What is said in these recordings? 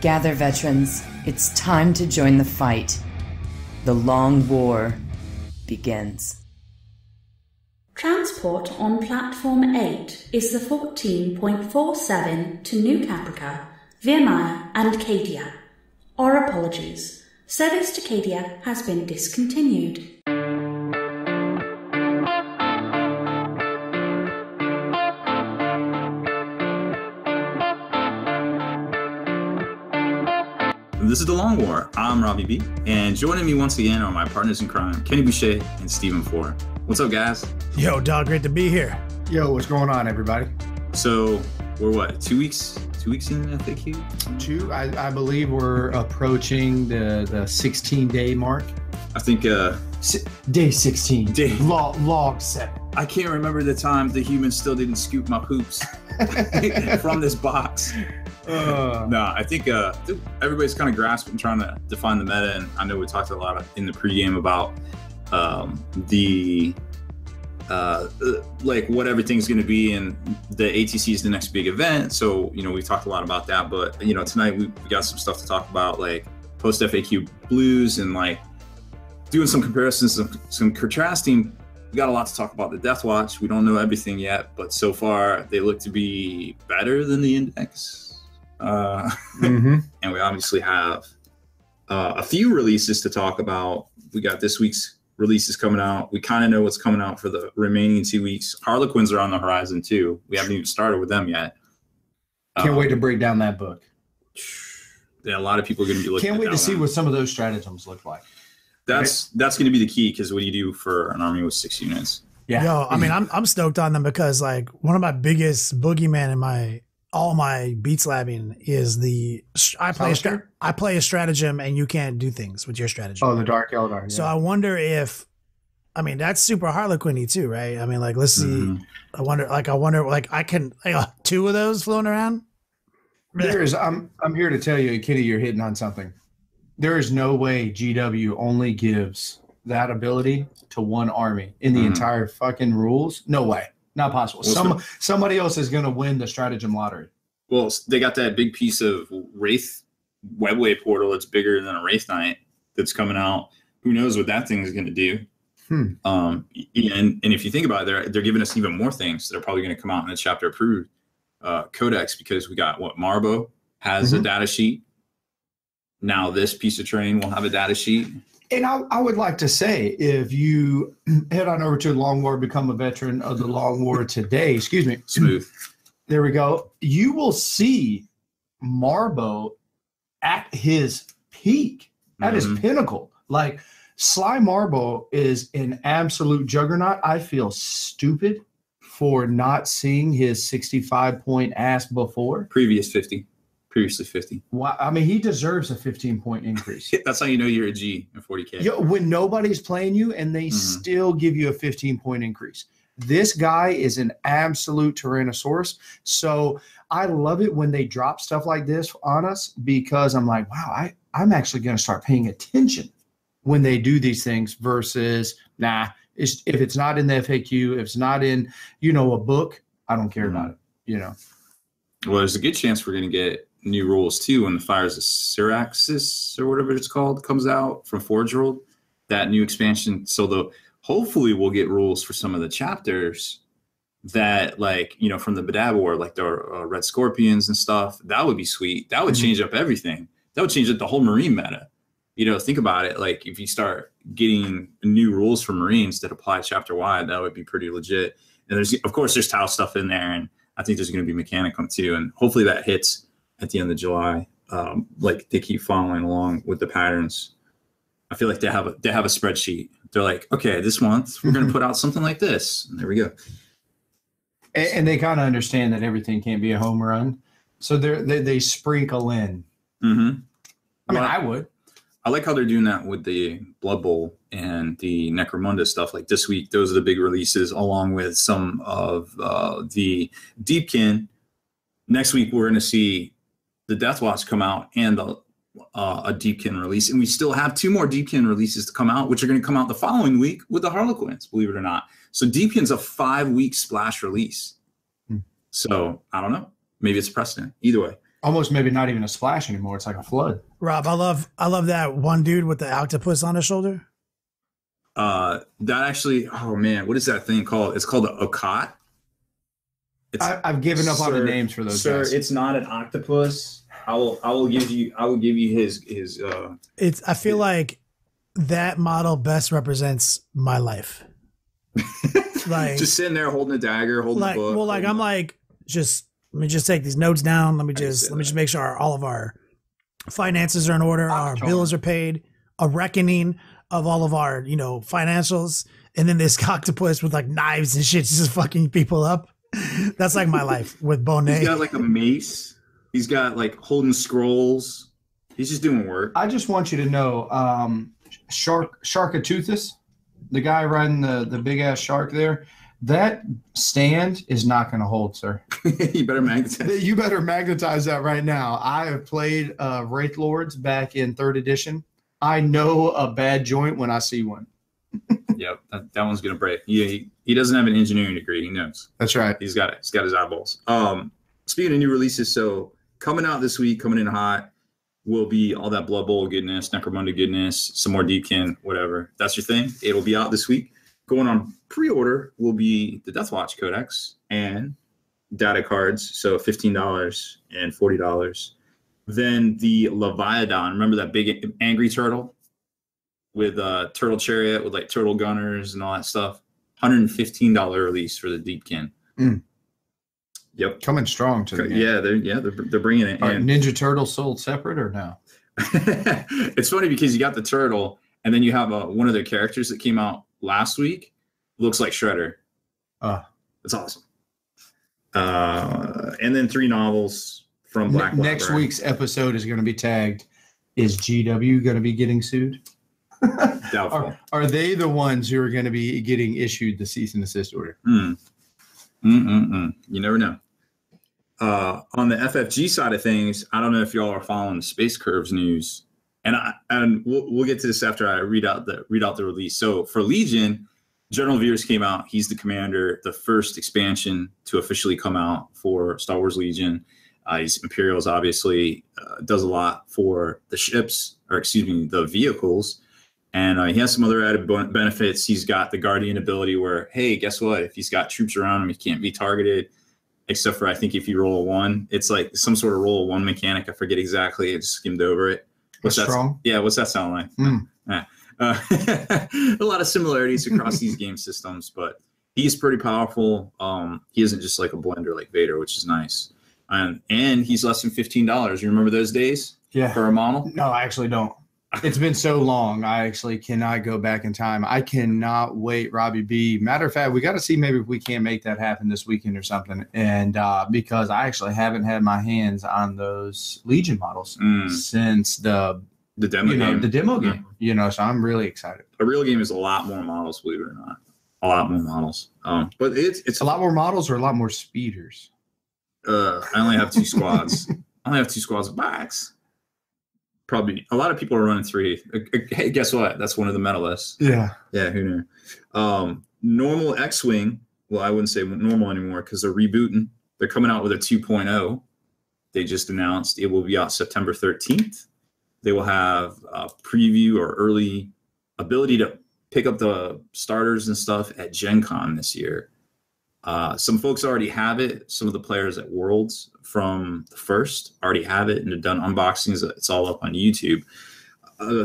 Gather, veterans. It's time to join the fight. The long war begins. Transport on Platform 8 is the 14.47 to New Caprica, Virmire and Cadia. Our apologies. Service to Cadia has been discontinued. This is The Long War. I'm Robbie B. And joining me once again are my partners in crime, Kenny Boucher and Stephen Four. What's up, guys? Yo, dog, great to be here. Yo, what's going on, everybody? So we're what, 2 weeks? 2 weeks in FAQ? I believe we're approaching the 16-day mark. I think day 16. Log 7. I can't remember the time the humans still didn't scoop my poops from this box. No, I think everybody's kind of grasping, trying to define the meta, and I know we talked a lot in the pregame about like what everything's going to be, and the ATC is the next big event. So we talked a lot about that, but tonight we got some stuff to talk about, like post FAQ blues and like doing some comparisons, some contrasting. We got a lot to talk about the Deathwatch. We don't know everything yet, but so far they look to be better than the Index. And we obviously have a few releases to talk about. We got this week's releases coming out. We kind of know what's coming out for the remaining 2 weeks. Harlequins are on the horizon too. We haven't even started with them yet. Can't wait to break down that book. Yeah, a lot of people are going to be looking. Can't wait to see what some of those stratagems look like. That's going to be the key, because what do you do for an army with 6 units? Yeah. Yo, I mean, I'm stoked on them because like one of my biggest boogeyman in all my beat slabbing is I play a stratagem and you can't do things with your stratagem. Oh, the Dark Eldar. Yeah. So I wonder if, that's super Harlequin-y too, right? I mean, like, let's see. I wonder, I can, two of those floating around. I'm here to tell you, Kitty, you're hitting on something. There is no way GW only gives that ability to one army in the entire fucking rules. No way. Not possible. Somebody else is going to win the stratagem lottery. Well, they got that big piece of Wraith Webway portal that's bigger than a Wraith Knight that's coming out. Who knows what that thing is going to do? And if you think about it, they're giving us even more things that are probably going to come out in the chapter approved Codex, because we got Marbo has a data sheet. Now this piece of terrain will have a data sheet. And I would like to say, if you head on over to the Long War, become a veteran of the Long War today, excuse me. Smooth. There we go. You will see Marbo at his peak, at his pinnacle. Like, Sly Marbo is an absolute juggernaut. I feel stupid for not seeing his 65-point ass before. Previously 50. Wow. I mean, he deserves a 15-point increase. That's how you know you're a G in 40K. Yeah, when nobody's playing you and they still give you a 15-point increase. This guy is an absolute Tyrannosaurus. So I love it when they drop stuff like this on us, because I'm like, wow, I'm actually going to start paying attention when they do these things versus, if it's not in the FAQ, if it's not in, a book, I don't care about it, Well, there's a good chance we're going to get new rules too when the Fires of Syraxis or whatever it's called comes out from Forge World, that new expansion. So hopefully we'll get rules for some of the chapters that, like, from the Badab War, like the Red Scorpions and stuff. That would be sweet. That would change up everything. That would change up the whole Marine meta. Think about it. Like, if you start getting new rules for Marines that apply chapter wide, that would be pretty legit. And there's tile stuff in there, and I think there's going to be Mechanicum too, and hopefully that hits at the end of July. Like, they keep following along with the patterns. I feel like they have a spreadsheet. They're like, okay, this month we're going to put out something like this. And there we go. And they kind of understand that everything can't be a home run. So they sprinkle in. I would. I like how they're doing that with the Blood Bowl and the Necromunda stuff. Like this week, those are the big releases, along with some of the Deepkin. Next week, we're going to see the Deathwatch come out and a Deepkin release. And we still have 2 more Deepkin releases to come out, which are going to come out the following week with the Harlequins, believe it or not. So Deepkin's a 5-week splash release. So I don't know. Maybe it's precedent. Either way. almost maybe not even a splash anymore. It's like a flood. Rob, I love that one dude with the octopus on his shoulder. That actually, oh man, what is that thing called? It's called a cot. I've given up on the names for those guys. It's not an octopus. I will give you his I feel like that model best represents my life. Like just sitting there holding a dagger, holding a book. Well, like I'm like, let me just take these notes down. Let me just make sure all of our finances are in order, our bills are paid, a reckoning of all of our, financials, and then this octopus with like knives and shit just fucking people up. That's like my life with Bonet. He's got like a mace. He's got like holding scrolls. He's just doing work. I just want you to know, Sharkatoothus, the guy riding the big ass shark there, that stand is not going to hold, sir. You better magnetize. You better magnetize that right now. I have played Wraith Lords back in 3rd edition. I know a bad joint when I see one. Yep, that one's gonna break. He doesn't have an engineering degree. He knows. That's right. He's got it. He's got his eyeballs. Speaking of new releases, so coming out this week, coming in hot, will be all that Blood Bowl goodness, Necromunda goodness, some more Deepkin, whatever. That's your thing. It'll be out this week. Going on pre-order will be the Deathwatch Codex and data cards, so $15 and $40. Then the Leviathan. Remember that big angry turtle with turtle chariot with like turtle gunners and all that stuff? $115 release for the Deepkin. Yep, coming strong to the game. They're bringing it. Are Ninja Turtles sold separate or no? It's funny because you got the turtle, and then you have one of their characters that came out last week. Looks like Shredder. That's awesome. And then 3 novels from Black Library. Next week's episode is going to be tagged, is GW going to be getting sued? Doubtful. Are they the ones who are going to be getting issued the cease and desist order? You never know. On the FFG side of things, I don't know if y'all are following the Space Curves news, and we'll get to this after I read out the release. So for Legion, General Veers came out. He's the commander, the first expansion to officially come out for Star Wars Legion. He's Imperials, obviously, does a lot for the ships, the vehicles. And he has some other added benefits. He's got the Guardian ability where, hey, guess what? If he's got troops around him, he can't be targeted, except for I think if you roll a 1. It's like some sort of roll a 1 mechanic. I forget exactly. I just skimmed over it. What's that? Strong? Yeah, what's that sound like? A lot of similarities across these game systems, but he's pretty powerful. He isn't just like a blender like Vader, which is nice. And he's less than $15. You remember those days? Yeah. For a model? No, I actually don't. It's been so long. I actually cannot go back in time. I cannot wait, Robbie B. Matter of fact, we got to see maybe if we can't make that happen this weekend or something. And because I actually haven't had my hands on those Legion models since the demo game. The demo game. So I'm really excited. A real game is a lot more models, believe it or not. A lot more models. But it's a lot more models or a lot more speeders. I only have 2 squads. I only have 2 squads of backs. Probably a lot of people are running 3. Hey, guess what? That's one of the meta lists. Yeah. Yeah, who knew? Normal X-Wing. Well, I wouldn't say normal anymore because they're rebooting. They're coming out with a 2.0. They just announced it will be out September 13th. They will have a preview or early ability to pick up the starters and stuff at Gen Con this year. Some folks already have it. Some of the players at Worlds from the first already have it and have done unboxings. It's all up on YouTube.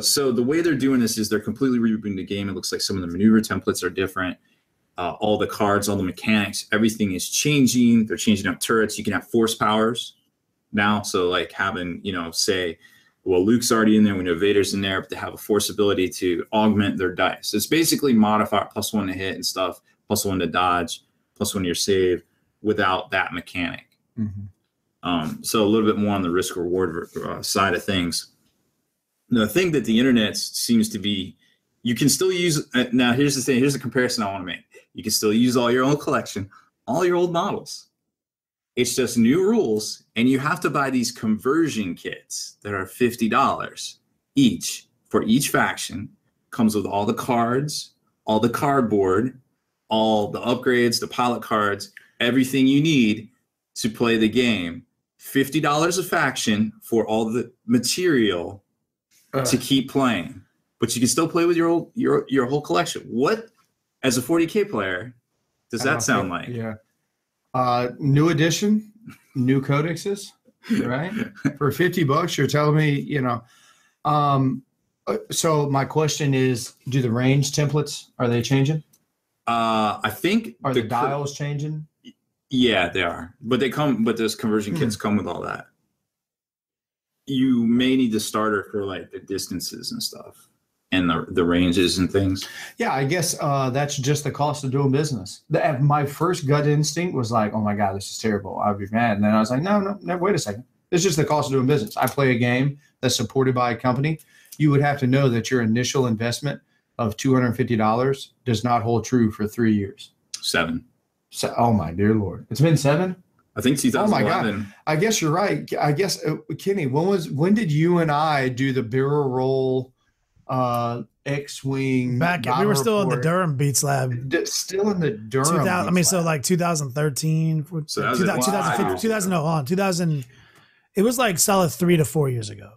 So the way they're doing this is they're completely rebooting the game. It looks like some of the maneuver templates are different. All the cards, all the mechanics, everything is changing. They're changing up turrets. You can have force powers now. So like having, say, well, Luke's already in there. We know Vader's in there, but they have a force ability to augment their dice. So it's basically modify +1 to hit and stuff, +1 to dodge, +1 to your save without that mechanic. So a little bit more on the risk reward side of things. The thing that the internet seems to be, you can still use, now here's the thing, here's the comparison I want to make. You can still use all your old collection, all your old models. It's just new rules, and you have to buy these conversion kits that are $50 each for each faction. Comes with all the cards, all the cardboard, all the upgrades, the pilot cards, everything you need to play the game. $50 a faction for all the material to keep playing, but you can still play with your whole collection. What, as a 40K player, does that sound like? Yeah. New edition, new codexes, right? For $50, you're telling me, you know. So my question is, do the range templates, are they changing? I think are the dials changing? Yeah, they are. But those conversion kits come with all that. You may need the starter for like the distances and stuff and the ranges and things. Yeah, I guess that's just the cost of doing business. My first gut instinct was like, oh my God, this is terrible. I'd be mad. And then I was like, no, wait a second. It's just the cost of doing business. I play a game that's supported by a company. You would have to know that your initial investment of $250 does not hold true for 3 years. 7. So, oh my dear Lord. It's been 7? I think 2011. Oh my God. I guess you're right. I guess, Kenny, when did you and I do the barrel roll X-Wing? We were still in the Durham Beats Lab. Still in the Durham. So like 2013. So that was 2000. It was like solid 3 to 4 years ago.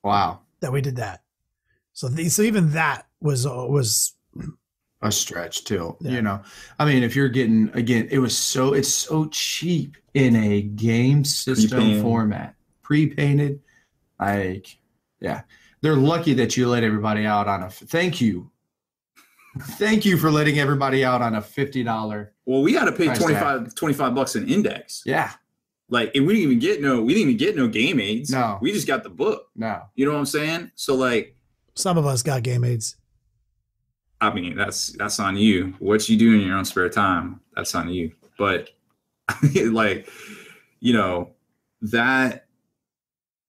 Wow. That we did that. So even that was a stretch too. Yeah. You know, I mean, if you're getting, again, it's so cheap in a game system format, pre-painted. Like, yeah, they're lucky that you let everybody out on thank you for letting everybody out on a $50. Well, we got to pay $25 an index. Yeah. Like, and we didn't even get no game aids. No, we just got the book. No, you know what I'm saying? So like, some of us got game aids. I mean, that's on you. What you do in your own spare time, that's on you. But like, you know, that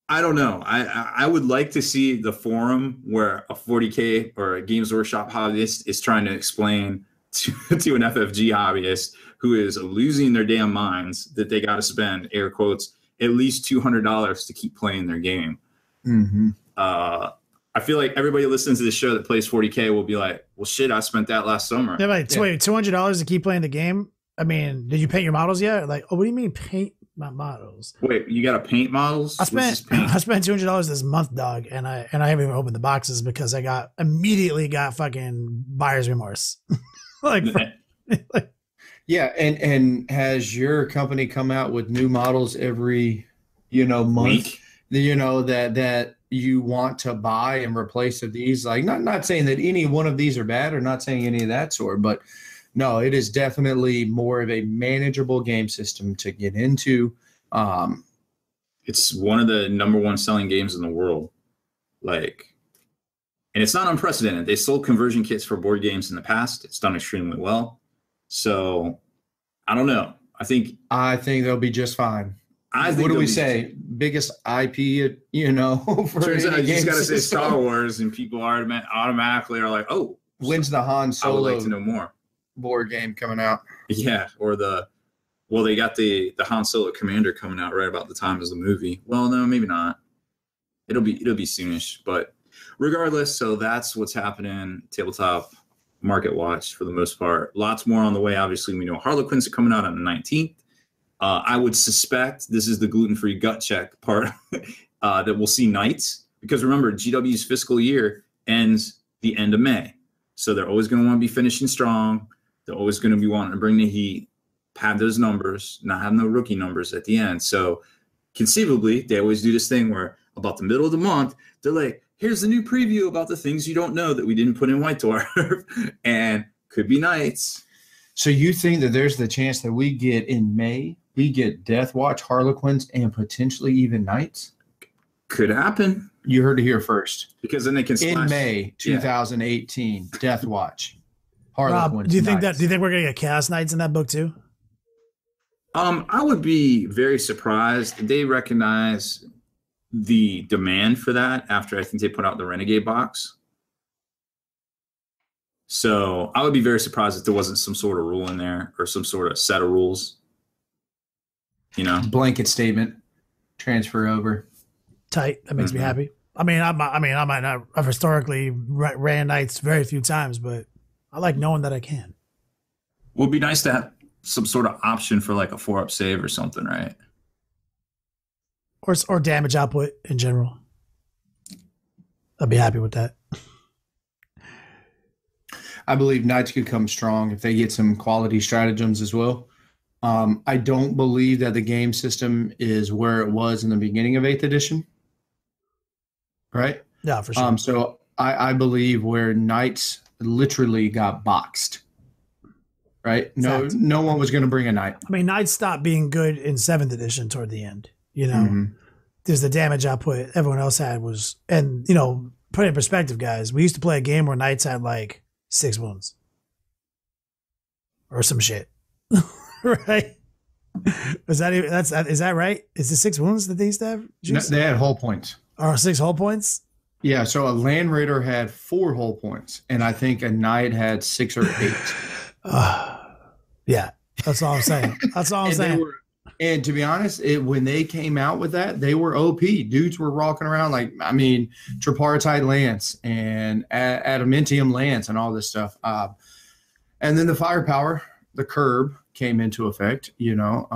I don't know. I would like to see the forum where a 40K or a Games Workshop hobbyist is trying to explain to an FFG hobbyist who is losing their damn minds that they got to spend, air quotes, at least $200 to keep playing their game. Mm-hmm. I feel like everybody listening to this show that plays 40K will be like, well, shit, I spent that last summer. Yeah, like, wait, $200 to keep playing the game? I mean, did you paint your models yet? Like, oh, what do you mean paint my models? Wait, you got to paint models? I spent $200 this month, dog, and I haven't even opened the boxes because I immediately got fucking buyer's remorse. Yeah, and has your company come out with new models every, month? Week? That you want to buy and replace of these? Like, not saying that any one of these are bad, or not saying any of that sort, but no, it is definitely more of a manageable game system to get into. It's one of the number one selling games in the world. Like, and it's not unprecedented. They sold conversion kits for board games in the past. It's done extremely well. So I don't know. I think they'll be just fine. What do we say? Biggest IP, for turns out you just got to say Star Wars, and people automatically are like, oh, when's the Han Solo? I would like to know more. Board game coming out. Yeah, or they got the Han Solo Commander coming out right about the time as the movie. Well, no, maybe not. It'll be soonish, but regardless, so that's what's happening. Tabletop Market Watch for the most part. Lots more on the way. Obviously, we know Harlequins are coming out on the 19th. I would suspect this is the gluten-free gut check part that we'll see Knights, because remember, GW's fiscal year ends the end of May. So they're always going to want to be finishing strong. They're always going to be wanting to bring the heat, pad those numbers, not have no rookie numbers at the end. So conceivably, they always do this thing where about the middle of the month, they're like, here's the new preview about the things you don't know that we didn't put in White Dwarf, and could be Knights. So you think that there's the chance that we get in May, we get Deathwatch, Harlequins, and potentially even Knights? Could happen. You heard it here first. Because then they can in May 2018, Deathwatch, Harlequins. Rob, do you think we're gonna get Chaos Knights in that book too? I would be very surprised. They recognize the demand for that after I think they put out the Renegade box. So I would be very surprised if there wasn't some sort of rule in there or some sort of set of rules. Blanket statement, transfer over. Tight. That makes me happy. I might not have historically ran Knights very few times, but I like knowing that I can. Would be nice to have some sort of option for like a 4-up save or something, right? or damage output in general. I'd be happy with that. I believe Knights could come strong if they get some quality stratagems as well. I don't believe that the game system is where it was in the beginning of 8th edition. Right? Yeah, for sure. So I believe where Knights literally got boxed. Right? Exactly. No one was going to bring a Knight. I mean, Knights stopped being good in 7th edition toward the end. You know, there's the damage output everyone else had was, and, you know, put it in perspective, guys. We used to play a game where Knights had like 6 wounds or some shit. Right? Is that right? Is it 6 wounds that they used to have? No, they had hull points. Or 6 hull points? Yeah, so a Land Raider had 4 hull points, and I think a Knight had 6 or 8. Yeah, that's all I'm saying. That's all I'm saying. And to be honest, when they came out with that, they were OP. Dudes were walking around like, I mean, Tripartite Lance and Adamantium Lance and all this stuff. And then the firepower, the curb came into effect, you know.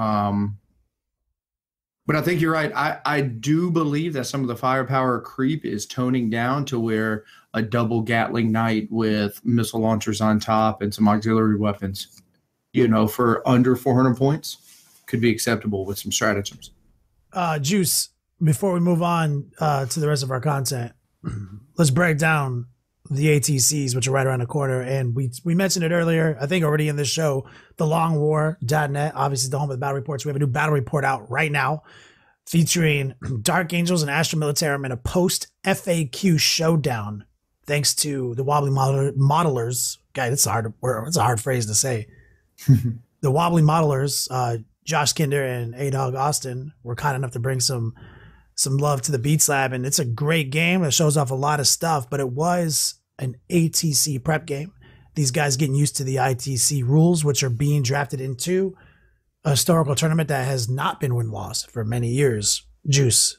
But I think you're right. I do believe that some of the firepower creep is toning down to where a double Gatling Knight with missile launchers on top and some auxiliary weapons, you know, for under 400 points could be acceptable with some stratagems. Juice, before we move on to the rest of our content, let's break down the ATCs, which are right around the corner. And we mentioned it earlier, I think already in this show, thelongwar.net, obviously the home of the battle reports. We have a new battle report out right now featuring Dark Angels and Astro Militarum in a post-FAQ showdown, thanks to the Wobbly Modelers. Guy, it's a hard phrase to say. The Wobbly Modelers, Josh Kinder and A-Dog Austin, were kind enough to bring some love to the Beats Lab, and it's a great game. It shows off a lot of stuff, but it was an ATC prep game. These guys getting used to the ITC rules, which are being drafted into a historical tournament that has not been win-loss for many years. Juice.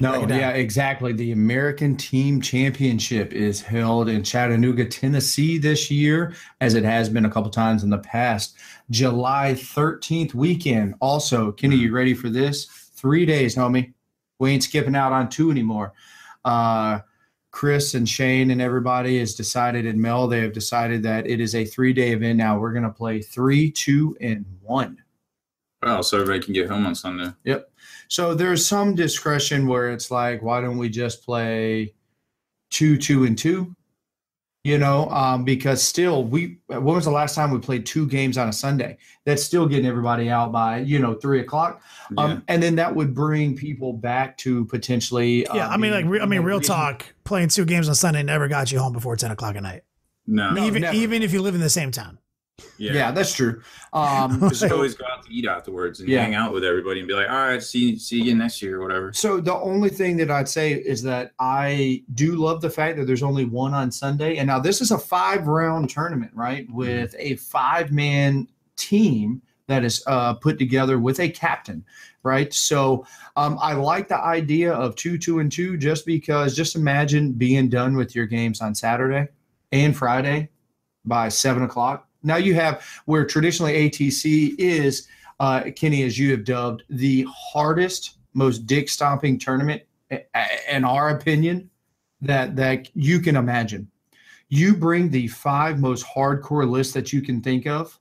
No, yeah, exactly. The American Team Championship is held in Chattanooga, Tennessee this year, as it has been a couple times in the past. July 13th weekend. Also, Kenny, you ready for this? 3 days, homie. We ain't skipping out on 2 anymore. Chris and Shane and everybody has decided, and Mel, they have decided that it is a 3-day event now. We're going to play 3, 2, and 1. Wow, so everybody can get home on Sunday. Yep. So there's some discretion where it's like, why don't we just play 2, 2, and 2? You know, because still, when was the last time we played 2 games on a Sunday? That's still getting everybody out by, 3 o'clock. Yeah. And then that would bring people back to potentially. Real talk, playing 2 games on Sunday never got you home before 10 o'clock at night. No. Even if you live in the same town. Yeah, that's true. Just always go out to eat afterwards and hang out with everybody and be like, all right, see you again next year or whatever. So the only thing that I'd say is that I do love the fact that there's only 1 on Sunday. And now this is a 5-round tournament, right? With a 5-man team that is put together with a captain, right? So I like the idea of 2, 2, and 2 just because just imagine being done with your games on Saturday and Friday by 7 o'clock. Now you have where traditionally ATC is, Kenny, as you have dubbed, the hardest, most dick-stomping tournament, in our opinion, that you can imagine. You bring the 5 most hardcore lists that you can think of,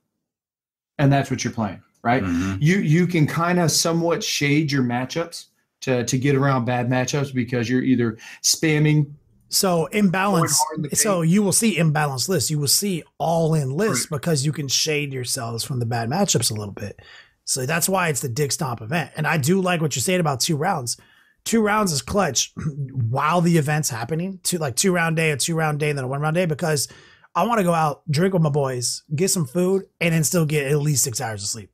and that's what you're playing, right? Mm-hmm. You can kind of somewhat shade your matchups to get around bad matchups because you're either spamming. So imbalance. So you will see imbalanced lists. You will see all-in lists because you can shade yourselves from the bad matchups a little bit. So that's why it's the Dick Stomp event. And I do like what you're saying about 2 rounds. 2 rounds is clutch while the event's happening. 2-round day, a 2-round day, and then a 1-round day, because I want to go out, drink with my boys, get some food, and then still get at least 6 hours of sleep.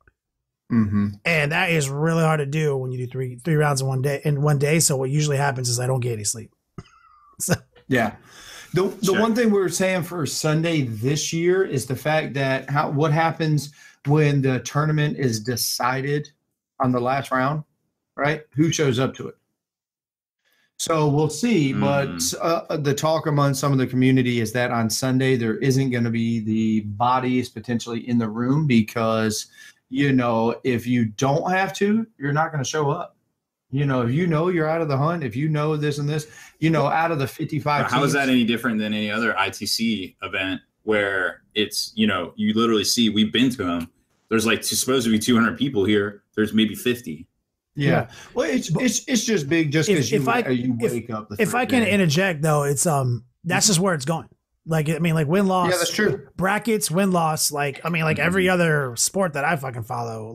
Mm-hmm. And that is really hard to do when you do 3 rounds in one day. So what usually happens is I don't get any sleep. So. Yeah. The one thing we were saying for Sunday this year is the fact that what happens when the tournament is decided on the last round, right? Who shows up to it? So we'll see. But the talk among some of the community is that on Sunday there isn't going to be the bodies potentially in the room because, if you don't have to, you're not going to show up. If you're out of the hunt, if you know this and this, out of the 55 How teams, is that any different than any other ITC event where it's, you literally see, we've been to them. There's like supposed to be 200 people here. There's maybe 50. Yeah. Well, it's just big just because you wake up. If I can interject though, it's that's just where it's going. Like win loss. Yeah, that's true. Brackets, win loss. Every other sport that I fucking follow,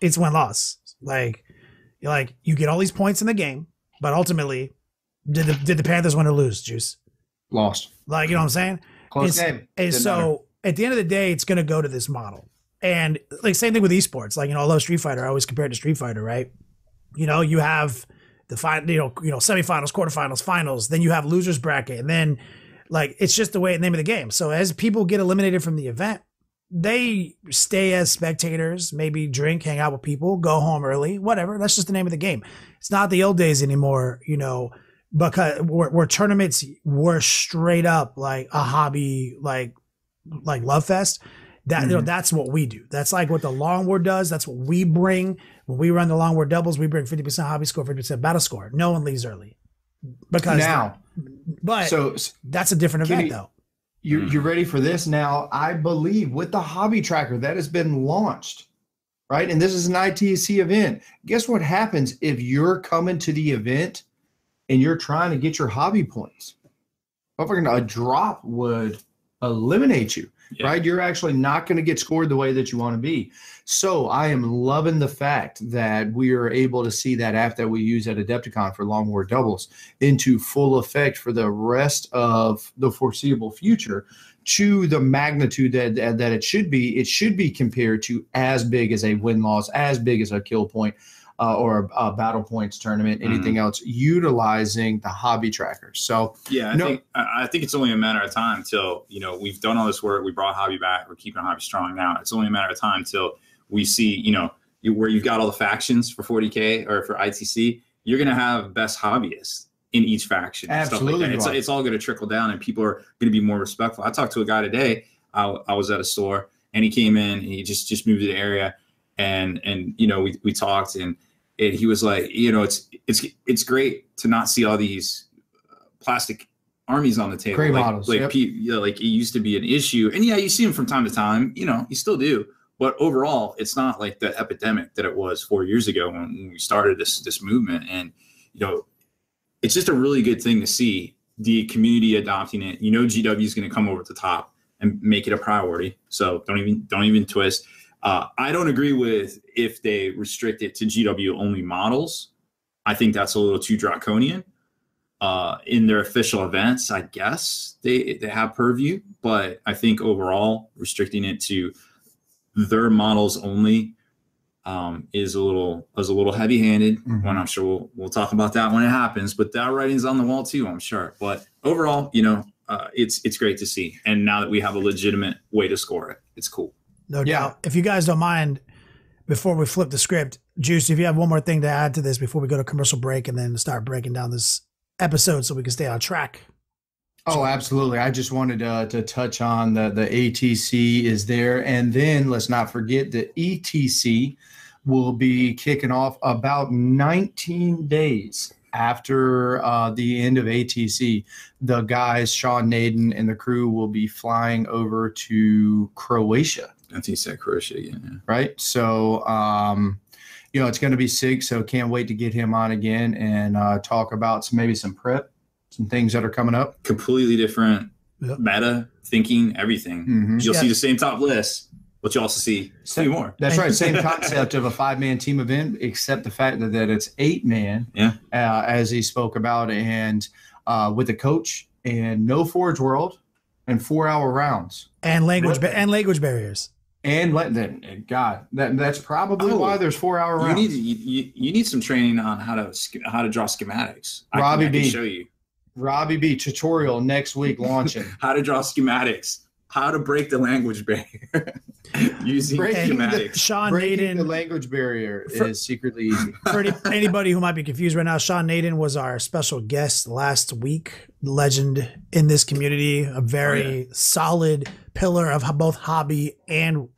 it's win loss. You get all these points in the game, but ultimately, did the Panthers win or lose? Juice lost. You know what I'm saying? Close game. And so at the end of the day, it's going to go to this model. And same thing with esports. I love Street Fighter. I always compare it to Street Fighter, right? You have the semifinals, quarterfinals, finals. Then you have losers bracket, and then it's just the name of the game. So as people get eliminated from the event, they stay as spectators, maybe drink, hang out with people, go home early, whatever. That's just the name of the game. It's not the old days anymore, because where tournaments were straight up like a hobby, like Love Fest. That's what we do. That's what the Long War does. That's what we bring. When we run the Long War doubles, we bring 50% hobby score, 50% battle score. No one leaves early. So that's a different event though. You're ready for this now. I believe with the hobby tracker that has been launched, right? And this is an ITC event. Guess what happens if you're coming to the event and you're trying to get your hobby points? A drop would eliminate you, right? You're actually not going to get scored the way that you want to be. So I am loving the fact that we are able to see that app that we use at Adepticon for Long War doubles into full effect for the rest of the foreseeable future to the magnitude that it should be. It should be compared to as big as a win-loss, as big as a kill point or a battle points tournament, anything else, utilizing the hobby tracker. So I think it's only a matter of time till, we've done all this work. We brought hobby back. We're keeping hobby strong now. It's only a matter of time till we see, where you've got all the factions for 40K or for ITC, you're going to have best hobbyists in each faction. Absolutely. Stuff like that. It's all going to trickle down and people are going to be more respectful. I talked to a guy today. I was at a store and he came in and he just moved to the area and we talked and he was like, it's great to not see all these plastic armies on the table. Gray models. It used to be an issue. And you see them from time to time, you still do. But overall, it's not like the epidemic that it was 4 years ago when we started this movement. And, it's just a really good thing to see the community adopting it. GW is going to come over the top and make it a priority. So don't even twist. I don't agree with if they restrict it to GW only models. I think that's a little too draconian. In their official events, I guess they have purview, but I think overall restricting it to their models only is a little heavy-handed. When I'm sure we'll talk about that when it happens. But that writing's on the wall too, I'm sure. But overall, it's great to see. And now that we have a legitimate way to score it, it's cool. No doubt. If you guys don't mind, before we flip the script, Juice, if you have one more thing to add to this before we go to commercial break and then start breaking down this episode so we can stay on track. Oh, absolutely. I just wanted to touch on the ATC is there. And then let's not forget the ETC will be kicking off about 19 days after the end of ATC. The guys, Sean Naden and the crew, will be flying over to Croatia. I think he said Croatia again. Yeah. Right. So, it's going to be sick. So can't wait to get him on again and talk about some prep. Some things that are coming up. Completely different meta thinking, everything. You'll see the same top list, but you also see three more. That's right. Same concept of a 5-man team event, except the fact that it's 8-man, as he spoke about, and with a coach and no Forge World and 4-hour rounds and language barriers. And that's probably why there's 4-hour rounds. You need some training on how to draw schematics. I can show you. Robbie B tutorial next week launching. How to draw schematics. How to break the language barrier using schematics. Breaking the language barrier is secretly easy. For anybody who might be confused right now, Sean Naden was our special guest last week. Legend in this community, a very solid pillar of both hobby and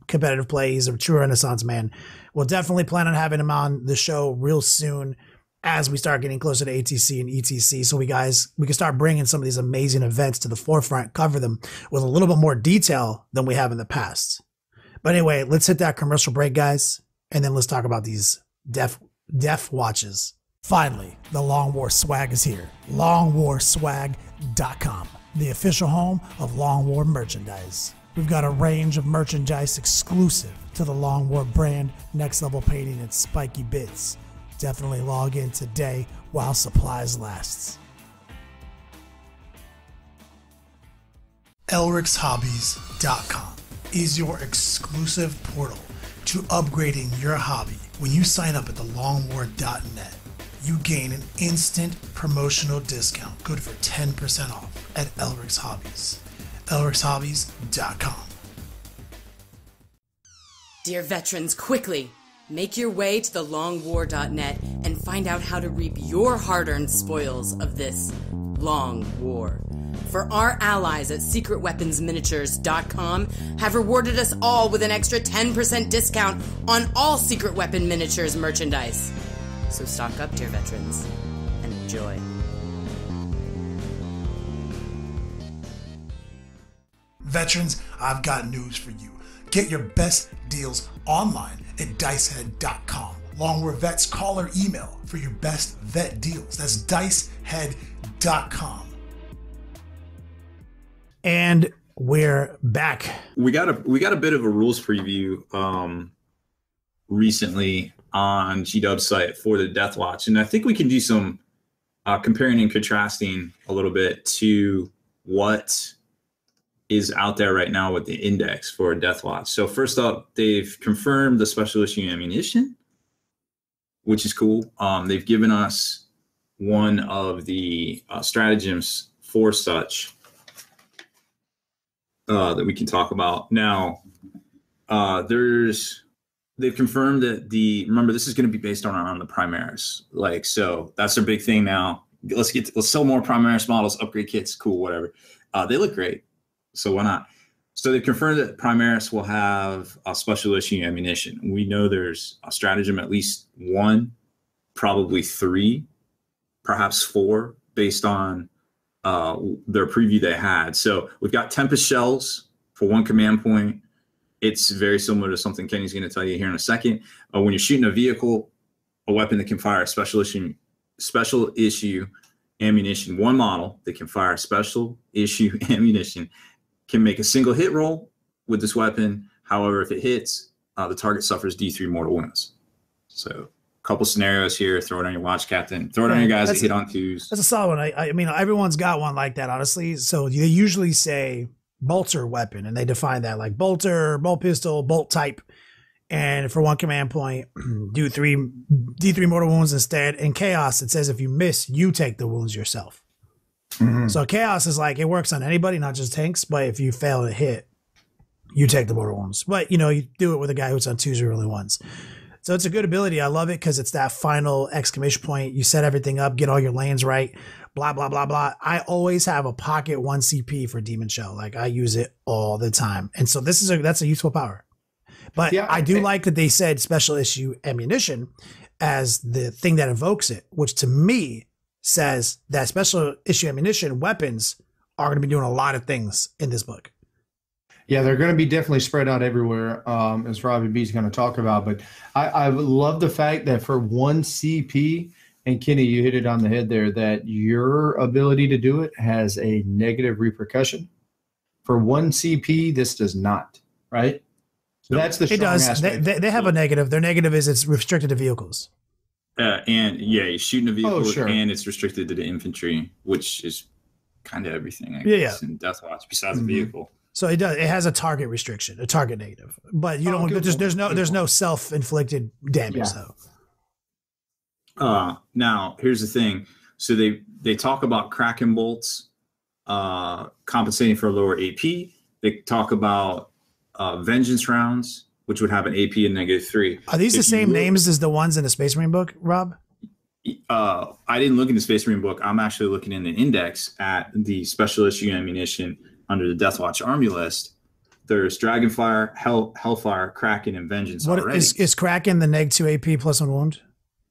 competitive play. He's a true Renaissance man. We'll definitely plan on having him on the show real soon as we start getting closer to ATC and ETC. So we can start bringing some of these amazing events to the forefront, cover them with a little bit more detail than we have in the past. But anyway, let's hit that commercial break, guys. And then let's talk about these death watches. Finally, the Long War swag is here. longwarswag.com, the official home of Long War merchandise. We've got a range of merchandise exclusive to the Long War brand, Next Level Painting, and Spikey Bits. Definitely log in today while supplies lasts. elricshobbies.com is your exclusive portal to upgrading your hobby. When you sign up at thelongwar.net, you gain an instant promotional discount good for 10% off at Elric's Hobbies. elricshobbies.com. Dear veterans, quickly, make your way to thelongwar.net and find out how to reap your hard-earned spoils of this long war. For our allies at secretweaponsminiatures.com have rewarded us all with an extra 10% discount on all Secret Weapon Miniatures merchandise. So stock up, dear veterans, and enjoy. Veterans, I've got news for you. Get your best deals online at dicehead.com. Long War Vets, call or email for your best vet deals. That's dicehead.com. And we're back. We got a bit of a rules preview recently on GW's site for the Deathwatch, and I think we can do some comparing and contrasting a little bit to what is out there right now with the index for Deathwatch. So first up, they've confirmed the special issue ammunition, which is cool. They've given us one of the stratagems for such that we can talk about now. They've confirmed that remember, this is going to be based on the Primaris. Like, so that's their big thing now. Let's sell more Primaris models, upgrade kits, cool, whatever. They look great, so why not? So they've confirmed that Primaris will have a special issue ammunition. We know there's a stratagem, at least one, probably three, perhaps four, based on their preview they had. So we've got Tempest shells for one command point. It's very similar to something Kenny's going to tell you here in a second. When you're shooting a vehicle, a weapon that can fire a special issue ammunition, one model that can fire special issue ammunition can make a single hit roll with this weapon. However, if it hits, the target suffers D3 mortal wounds. So a couple scenarios here. Throw it on your watch captain. Throw it on your guys that hit on twos. That's a solid one. I mean, everyone's got one like that, honestly. So they usually say bolter weapon, and they define that like bolter, bolt pistol, bolt type. And for one command point, do D3 mortal wounds instead. In chaos, it says if you miss, you take the wounds yourself. Mm-hmm. So chaos is like, it works on anybody, not just tanks, but if you fail to hit, you take the mortal wounds. But you do it with a guy who's on twos or only ones. So it's a good ability. I love it because it's that final exclamation point. You set everything up, get all your lanes right, blah, blah, blah, blah. I always have a pocket 1 CP for Demon Shell. Like, I use it all the time. And so that's a useful power. But yeah, I do like that they said special issue ammunition as the thing that evokes it, which to me says that special issue ammunition weapons are going to be doing a lot of things in this book. Yeah, they're going to be definitely spread out everywhere, as Robbie B is going to talk about. But I love the fact that for 1 CP, and Kenny, you hit it on the head there, that your ability to do it has a negative repercussion. For 1 CP, this does not, right? So that's the strong aspect. They have a negative. Their negative is it's restricted to vehicles. And yeah, you're shooting a vehicle, and it's restricted to the infantry, which is kind of everything, I guess, in Deathwatch besides a vehicle. So it does. It has a target restriction, a target negative, but you don't. There's no self-inflicted damage though. Now here's the thing. So they talk about Kraken bolts compensating for a lower AP. They talk about vengeance rounds, which would have an AP of -3. Are these the same names as the ones in the Space Marine book, Rob? I didn't look in the Space Marine book. I'm actually looking in the index at the special issue ammunition under the Deathwatch Army list. There's Dragonfire, Hellfire, Kraken, and Vengeance. What already. is Kraken the neg 2 AP plus 1 wound?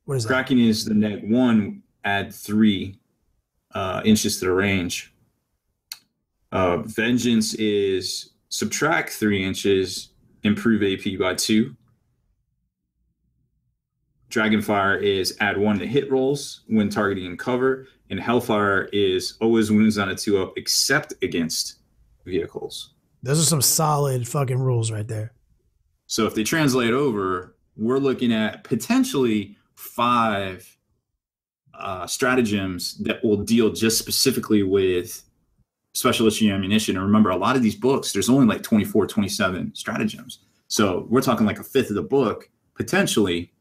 What is that? Kraken is the neg 1, add 3 inches to the range. Vengeance is subtract 3 inches, improve AP by 2. Dragonfire is add 1 to hit rolls when targeting and cover. And Hellfire is always wounds on a 2-up except against vehicles. Those are some solid fucking rules right there. So if they translate over, we're looking at potentially 5 stratagems that will deal just specifically with special issue ammunition. And remember, a lot of these books, there's only like 24, 27 stratagems. So we're talking like a fifth of the book potentially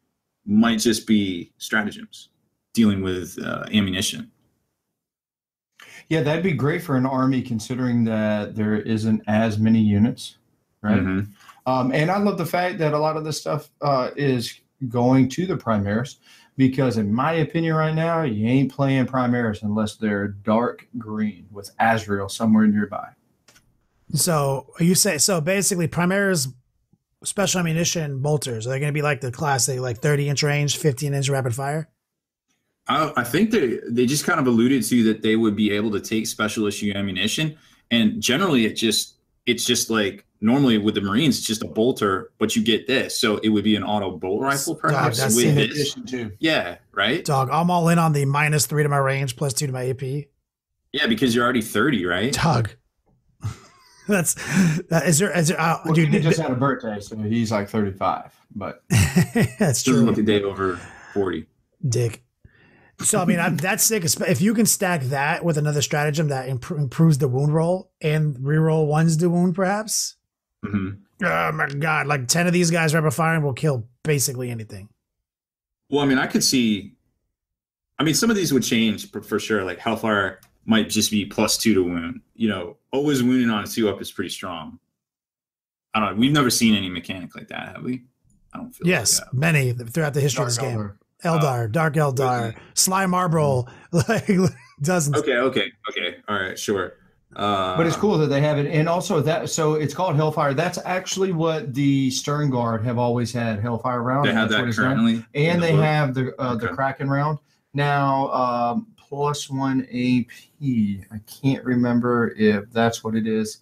might just be stratagems dealing with ammunition. Yeah, that'd be great for an army considering that there isn't as many units, right? Mm-hmm. And I love the fact that a lot of this stuff is going to the Primaris because in my opinion right now, you ain't playing Primaris unless they're dark green with Azrael somewhere nearby. So you say, so basically Primaris special ammunition bolters, are they going to be like the classic, like 30-inch range, 15-inch rapid fire? I think they just kind of alluded to that they would be able to take special issue ammunition, and generally it's just like normally with the Marines it's just a bolter, but you get this, so it would be an auto bolt rifle perhaps. Dog, that's with in this. Addition too. Yeah, right. Dog, I'm all in on the -3 to my range, +2 to my AP. Yeah, because you're already 30, right? Dog. Is there well, dude, he just had a birthday, so he's like 35, but that's true. Doesn't look a day over 40. Dick. So, I mean, that's sick. If you can stack that with another stratagem that improves the wound roll and reroll ones to wound, perhaps. Mm-hmm. Oh, my God. Like 10 of these guys rapid firing will kill basically anything. Well, I mean, I could see. I mean, some of these would change for sure. Like Hellfire might just be +2 to wound. You know, always wounding on a 2-up is pretty strong. I don't know. We've never seen any mechanic like that, have we? I don't feel yes, like that. many throughout the history of this game. Eldar, Dark Eldar, Sly Marble, like dozens. Okay. All right, sure. But it's cool that they have it, and also that. So it's called Hellfire. That's actually what the Stern Guard have always had. Hellfire round. They have that currently, and they have the Kraken round now. +1 AP. I can't remember if that's what it is.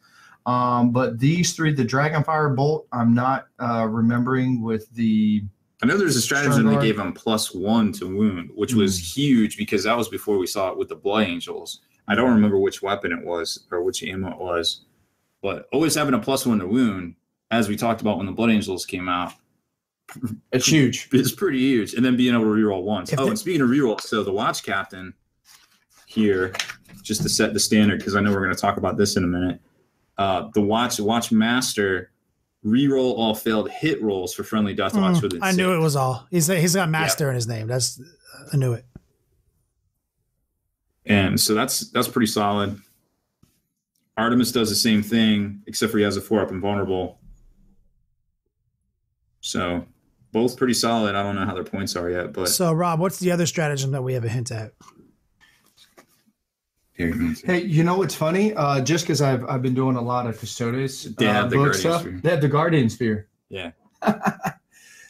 But these 3, the Dragonfire Bolt, I'm not remembering with the. I know there's a stratagem that gave him +1 to wound, which was huge because that was before we saw it with the Blood Angels. I don't remember which weapon it was or which ammo it was, but always having a +1 to wound, as we talked about when the Blood Angels came out, it's huge. It's pretty huge. And then being able to reroll once. And speaking of reroll, so the Watch Captain here, just to set the standard, because I know we're going to talk about this in a minute. The Watch Master. Reroll all failed hit rolls for friendly Deathwatch within 6. I knew it was all. He's got Master in his name. I knew it. And so that's pretty solid. Artemis does the same thing, except for he has a 4-up invulnerable. So both pretty solid. I don't know how their points are yet, but so Rob, what's the other stratagem that we have a hint at? Hey, you know what's funny? Just because I've been doing a lot of Custodes book stuff, they have the Guardian Sphere. Yeah.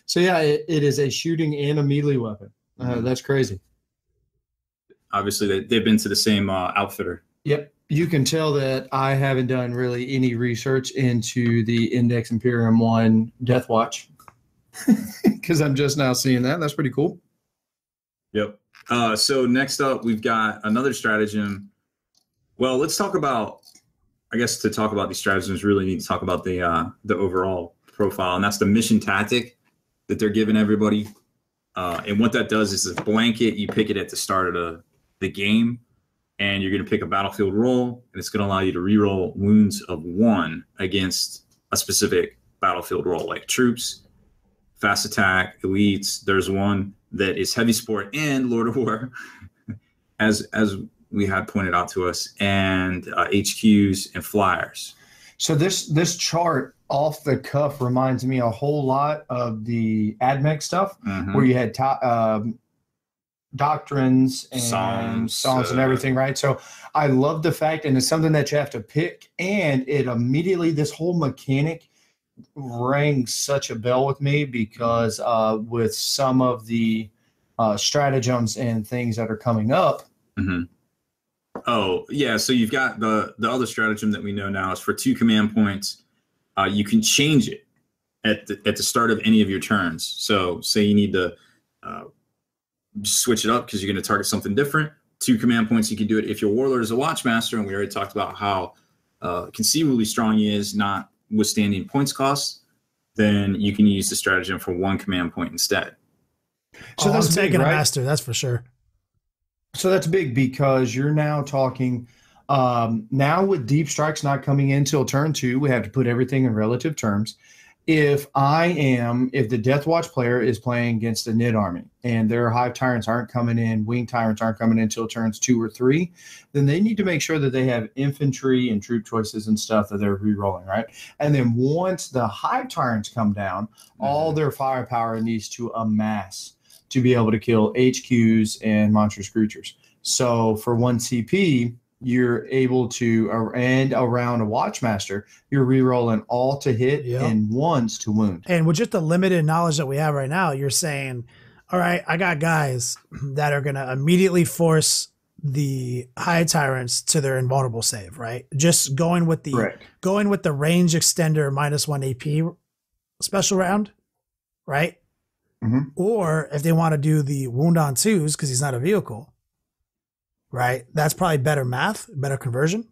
So yeah, it is a shooting and a melee weapon. That's crazy. Obviously, they've been to the same outfitter. Yep. You can tell that I haven't done really any research into the Index Imperium 1 Deathwatch because I'm just now seeing that. That's pretty cool. Yep. So next up, we've got another stratagem. Well, let's talk about, I guess to talk about these stratagems, really need to talk about the overall profile, and that's the mission tactic that they're giving everybody. And what that does is a blanket. You pick it at the start of the game, and you're going to pick a battlefield roll, and it's going to allow you to reroll wounds of 1 against a specific battlefield roll, like troops, fast attack, elites. There's one that is heavy support and Lord of War, as we had pointed out to us, and HQs and flyers. So this chart off the cuff reminds me a whole lot of the AdMech stuff, where you had doctrines and Psalms and everything, right? So I love the fact, and it's something that you have to pick, and it immediately, this whole mechanic rang such a bell with me because with some of the stratagems and things that are coming up. Mm-hmm. Oh, yeah. So you've got the other stratagem that we know now is for 2 command points. You can change it at the start of any of your turns. So say you need to switch it up because you're going to target something different. 2 command points, you can do it. If your warlord is a watchmaster, and we already talked about how conceivably strong he is, not withstanding points costs, then you can use the stratagem for 1 command point instead. So that's taking a master, that's for sure. So that's big because you're now talking now with deep strikes not coming in till turn 2, we have to put everything in relative terms. If the Deathwatch player is playing against a Nid army and their Hive Tyrants aren't coming in, Wing Tyrants aren't coming in until turns 2 or 3, then they need to make sure that they have infantry and troop choices and stuff that they're re-rolling, right? And then once the Hive Tyrants come down, all their firepower needs to amass to be able to kill HQs and monstrous creatures. So for 1 CP, you're able to, and around a Watchmaster, you're re-rolling all to hit and 1s to wound. And with just the limited knowledge that we have right now, you're saying, all right, I got guys that are going to immediately force the High Tyrants to their invulnerable save, right? Just going with the range extender -1 AP special round, right? Mm-hmm. Or if they want to do the wound on 2s because he's not a vehicle, right? That's probably better math, better conversion.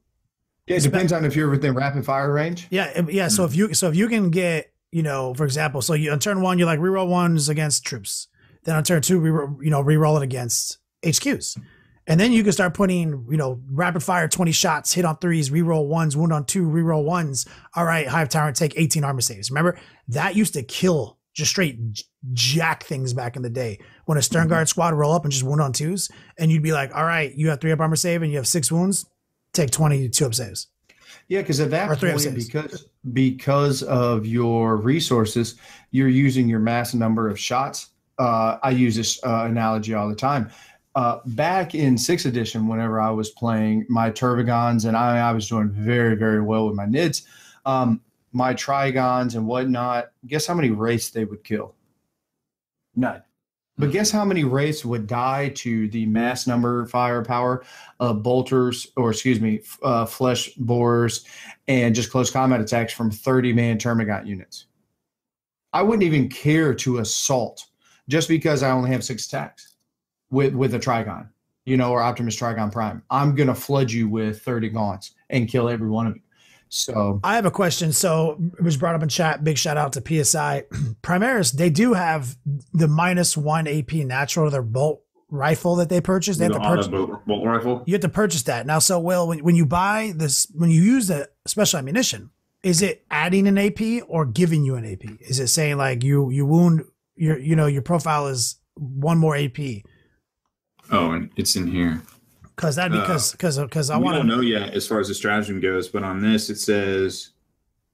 Yeah, it depends on if you're within rapid fire range. Yeah. So if you can get, for example, so you on turn 1 you're like reroll 1s against troops. Then on turn 2 reroll it against HQs. And then you can start putting, rapid fire 20 shots, hit on 3s, reroll 1s, wound on 2, reroll 1s. All right, Hive Tyrant take 18 armor saves. Remember, that used to kill, just straight jack things back in the day. When a Stern Guard squad roll up and just wound on 2s, and you'd be like, all right, you have 3 up armor save and you have 6 wounds, take 20 2 up saves. Yeah, because at that point, because of your resources, you're using your mass number of shots. I use this analogy all the time. Back in 6th edition, whenever I was playing my Turbogons, and I was doing very, very well with my Nids, my Trigons and whatnot, guess how many wraiths they would kill? None. But guess how many wraiths would die to the mass number firepower of bolters, flesh borers, and just close combat attacks from 30-man Termagant units? I wouldn't even care to assault just because I only have 6 attacks with a Trigon, or Optimus Trigon Prime. I'm going to flood you with 30 gaunts and kill every one of you. So I have a question. So it was brought up in chat. Big shout out to PSI. Primaris, they do have the -1 AP natural to their bolt rifle that they purchased. They have to purchase bolt rifle. You have to purchase that now. So when you buy this, when you use the special ammunition, is it adding an AP or giving you an AP? Is it saying like you wound your profile is 1 more AP? Oh, and it's in here. Because I want to don't know yet as far as the stratagem goes, but on this it says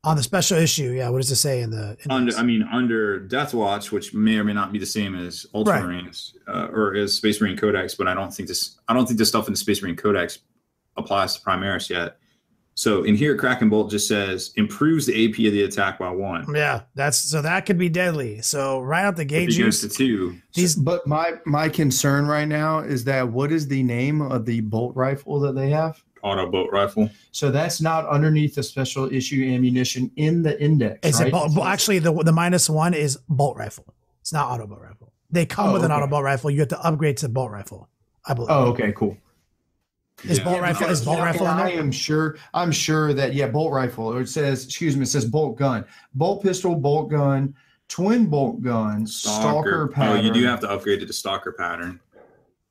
on the special issue. Yeah, what does it say in the under Deathwatch, which may or may not be the same as Ultramarines or as Space Marine Codex, but I don't think this stuff in the Space Marine Codex applies to Primaris yet. So in here, Kraken Bolt just says improves the AP of the attack by 1. Yeah, that could be deadly. So right out the gate, it goes to 2. But my concern right now is that what is the name of the bolt rifle that they have? Auto bolt rifle. So that's not underneath the special issue ammunition in the index. Is right? Actually, the -1 is bolt rifle. It's not auto bolt rifle. They come with an auto bolt rifle. You have to upgrade to bolt rifle, I believe. Oh, okay, cool. Is bolt rifle in there? I'm sure that bolt rifle, or it says bolt gun, bolt pistol, bolt gun, twin bolt gun, stalker pattern. Oh, you do have to upgrade to the stalker pattern.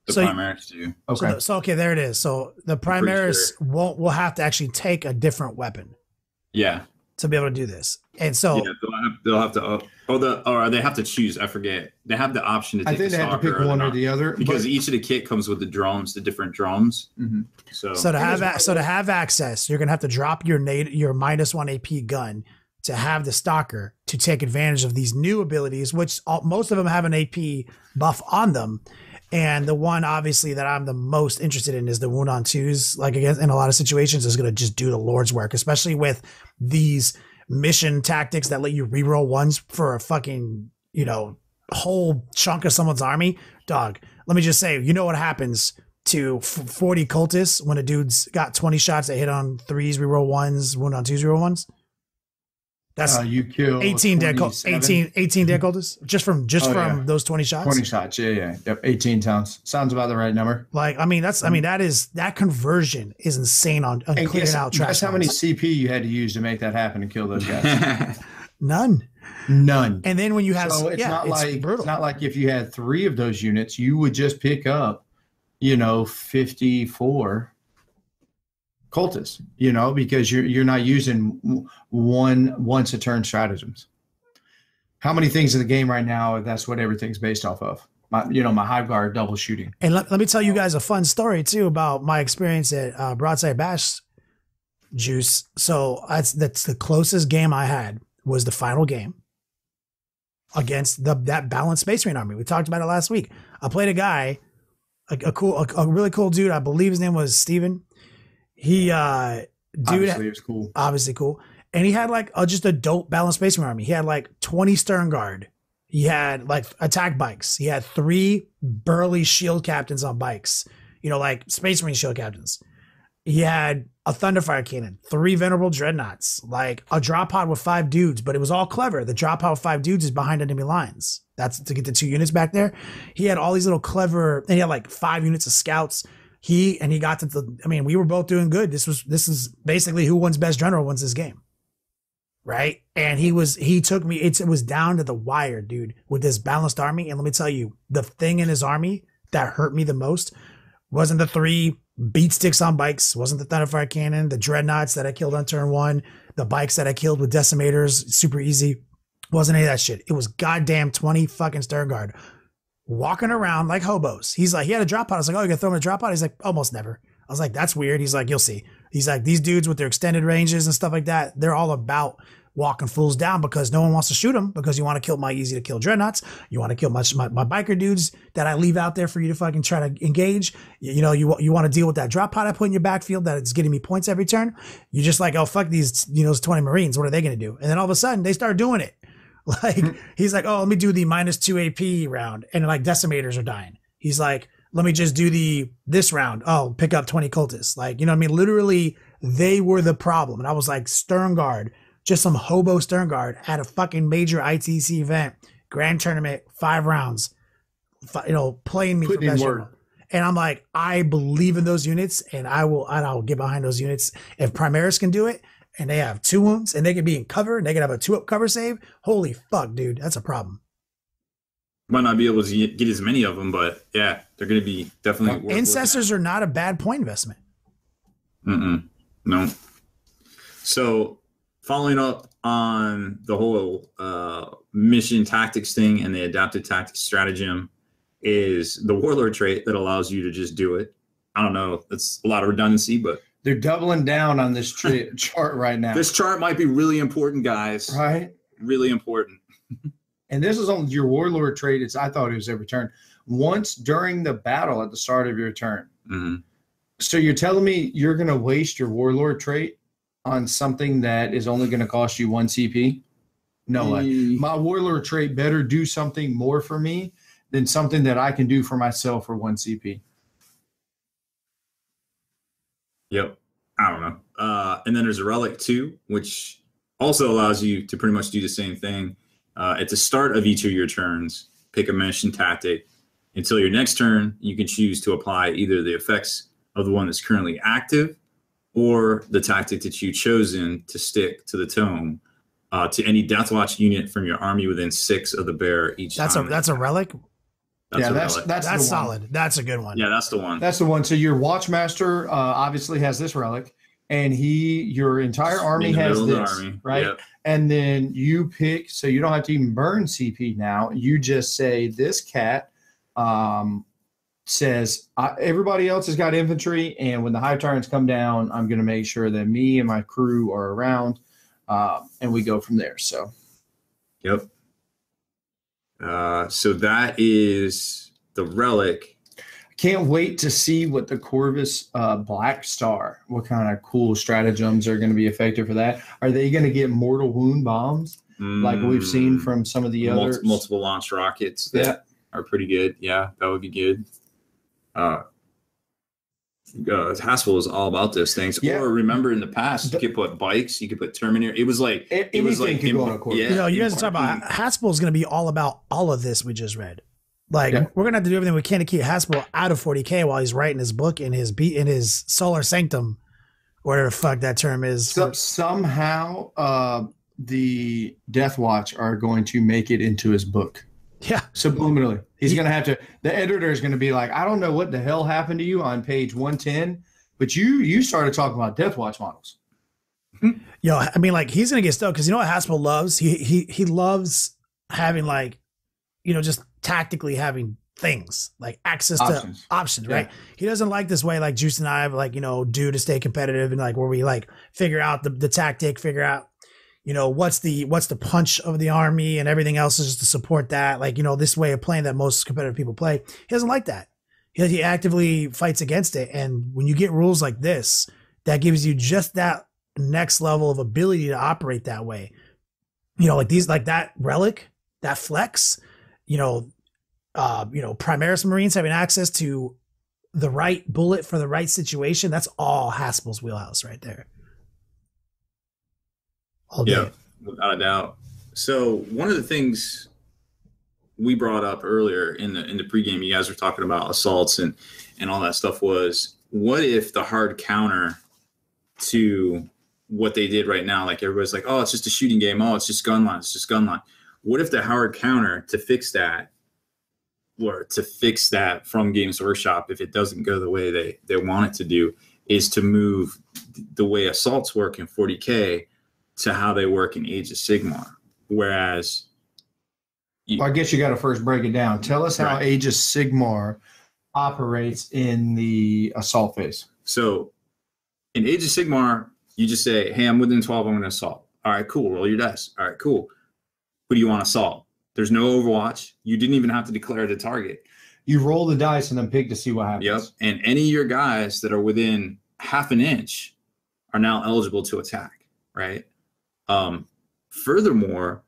The Primaris do. Okay. So there it is. So the Primaris will have to actually take a different weapon. Yeah. To be able to do this. And so they'll have to or they have to choose. I forget. They have the option to take the stalker. I think they have to pick one or the other because each of the kit comes with the different drums. Mm-hmm. So to have access, you're gonna have to drop your -1 AP gun to have the stalker to take advantage of these new abilities, which most of them have an AP buff on them. And the one obviously that I'm the most interested in is the wound on twos. Like again, in a lot of situations is going to just do the Lord's work, especially with these mission tactics that let you reroll ones for a fucking, whole chunk of someone's army. Dog, let me just say, you know what happens to 40 cultists when a dude's got 20 shots that hit on threes, reroll ones, wound on twos, reroll ones? That's you kill 18 dead 18 dead cultists just from those 20 shots. 20 shots, yeah. Yep, 18 sounds about the right number. Like, that conversion is insane on clearing out trash. That's how many CP you had to use to make that happen and kill those guys. None. And then when you have, so it's not like if you had 3 of those units, you would just pick up, 54 cultists, because you're not using once a turn stratagems. How many things in the game right now, that's what everything's based off of? My Hive Guard double shooting. And let me tell you guys a fun story too about my experience at Broadside Bash Juice. So that's the closest game I had was the final game against that balanced Space Marine army. We talked about it last week. I played a guy, a really cool dude. I believe his name was Steven. He obviously it was cool. Obviously cool. And he had just a dope balanced Space Marine army. He had 20 Stern Guard. He had attack bikes. He had 3 burly shield captains on bikes. Space Marine shield captains. He had a Thunderfire cannon, 3 venerable dreadnoughts, a drop pod with 5 dudes, but it was all clever. The drop pod with 5 dudes is behind enemy lines. That's to get the 2 units back there. He had all these little clever, and he had 5 units of scouts. He got to we were both doing good. This is basically who wins best general wins this game. Right. And he took me, it was down to the wire, dude, with this balanced army. And let me tell you, the thing in his army that hurt me the most wasn't the 3 beat sticks on bikes, wasn't the Thunderfire cannon, the dreadnoughts that I killed on turn 1, the bikes that I killed with decimators, super easy. Wasn't any of that shit. It was goddamn 20 fucking Stern Guard walking around like hobos. He's like, he had a drop pod. I was like, oh, you gonna throw him a drop pod? He's like, almost never. I was like, that's weird. He's like, you'll see. He's like, these dudes with their extended ranges and stuff like that, they're all about walking fools down because no one wants to shoot them because you want to kill my easy to kill dreadnoughts. You want to kill my biker dudes that I leave out there for you to fucking try to engage. You want to deal with that drop pod I put in your backfield that is getting me points every turn. You're just like, oh, fuck these, those 20 Marines. What are they going to do? And then all of a sudden they start doing it. He's like, oh, let me do the -2 AP round. And decimators are dying. He's like, let me just do this round. Oh, pick up 20 cultists. Literally they were the problem. And I was like, Stern Guard, just some hobo Stern Guard at a fucking major ITC event, grand tournament, 5 rounds, playing me for best general. And I'm like, I believe in those units and I'll get behind those units. If Primaris can do it, and they have 2 wounds, and they can be in cover, and they can have a 2-up cover save. Holy fuck, dude, that's a problem. Might not be able to get as many of them, but yeah, they're going to be definitely. Ancestors are not a bad point investment. No. So, following up on the whole mission tactics thing and the adaptive tactics stratagem is the Warlord trait that allows you to just do it. I don't know. That's a lot of redundancy, but they're doubling down on this chart right now. This chart might be really important, guys. Right? Really important. And this is on your Warlord trait. I thought it was every turn. Once during the battle at the start of your turn. Mm-hmm. So you're telling me you're going to waste your Warlord trait on something that is only going to cost you 1 CP? No way. My Warlord trait better do something more for me than something that I can do for myself for 1 CP. Yep. I don't know. And then there's a relic too, which also allows you to pretty much do the same thing. At the start of each of your turns, pick a mission tactic. Until your next turn, you can choose to apply either the effects of the one that's currently active or the tactic that you've chosen to stick to the tome to any Deathwatch unit from your army within 6 of the bear each time. That's a relic? That's solid. That's a good one. Yeah, that's the one. That's the one. So your Watchmaster obviously has this relic, and your entire army has this, right? Yep. And then you pick, so you don't have to even burn CP now. You just say this cat says everybody else has got infantry, and when the Hive Tyrants come down, I'm going to make sure that me and my crew are around, and we go from there. So, yep. So that is the relic. Can't wait to see what the Corvus Black Star, what kind of cool stratagems are going to be effective for that. Are they going to get mortal wound bombs like we've seen from some of the other multiple launch rockets that are pretty good? Yeah, that would be good. Haspel is all about those things. Yeah. Or remember in the past, you could put bikes, you could put Terminator. It was like could go on a Corvus. You know, you guys are talking about Haspel is going to be all about all of this we just read. Like we're gonna have to do everything we can to keep Haspel out of 40K while he's writing his book in his Solar Sanctum, whatever the fuck that term is. So, somehow, the Deathwatch are going to make it into his book. Yeah, subliminally, he's gonna have to. The editor is gonna be like, I don't know what the hell happened to you on page 110, but you started talking about Deathwatch models. Yo, I mean, like he's gonna get stoked because you know what Haspel loves? He loves having like, you know, just tactically having things like access to options, right? He doesn't like this way like Juice and I like, you know, do to stay competitive and like where we like figure out the tactic, figure out, you know, what's the punch of the army and everything else is just to support that. Like, you know, this way of playing that most competitive people play. He doesn't like that. He actively fights against it. And when you get rules like this, that gives you just that next level of ability to operate that way. You know, like these, like that relic, that flex, you know, Primaris Marines having access to the right bullet for the right situation. That's all Haspel's wheelhouse right there. All day. Yeah, without a doubt. So one of the things we brought up earlier in the pregame, you guys were talking about assaults and all that stuff, was what if the hard counter to what they did right now, like everybody's like, oh, it's just a shooting game. Oh, it's just gunline. It's just gunline. What if the hard counter to fix that, or to fix that from Games Workshop, if it doesn't go the way they want it to do, is to move the way assaults work in 40K to how they work in Age of Sigmar. Whereas... I guess you got to first break it down. Tell us how Age of Sigmar operates in the assault phase. So in Age of Sigmar, you just say, hey, I'm within 12, I'm going to assault. All right, cool. Roll your dice. All right, cool. Who do you want to assault? There's no Overwatch. You didn't even have to declare the target. You roll the dice and then pick to see what happens. Yep. And any of your guys that are within half an inch are now eligible to attack, right? Furthermore,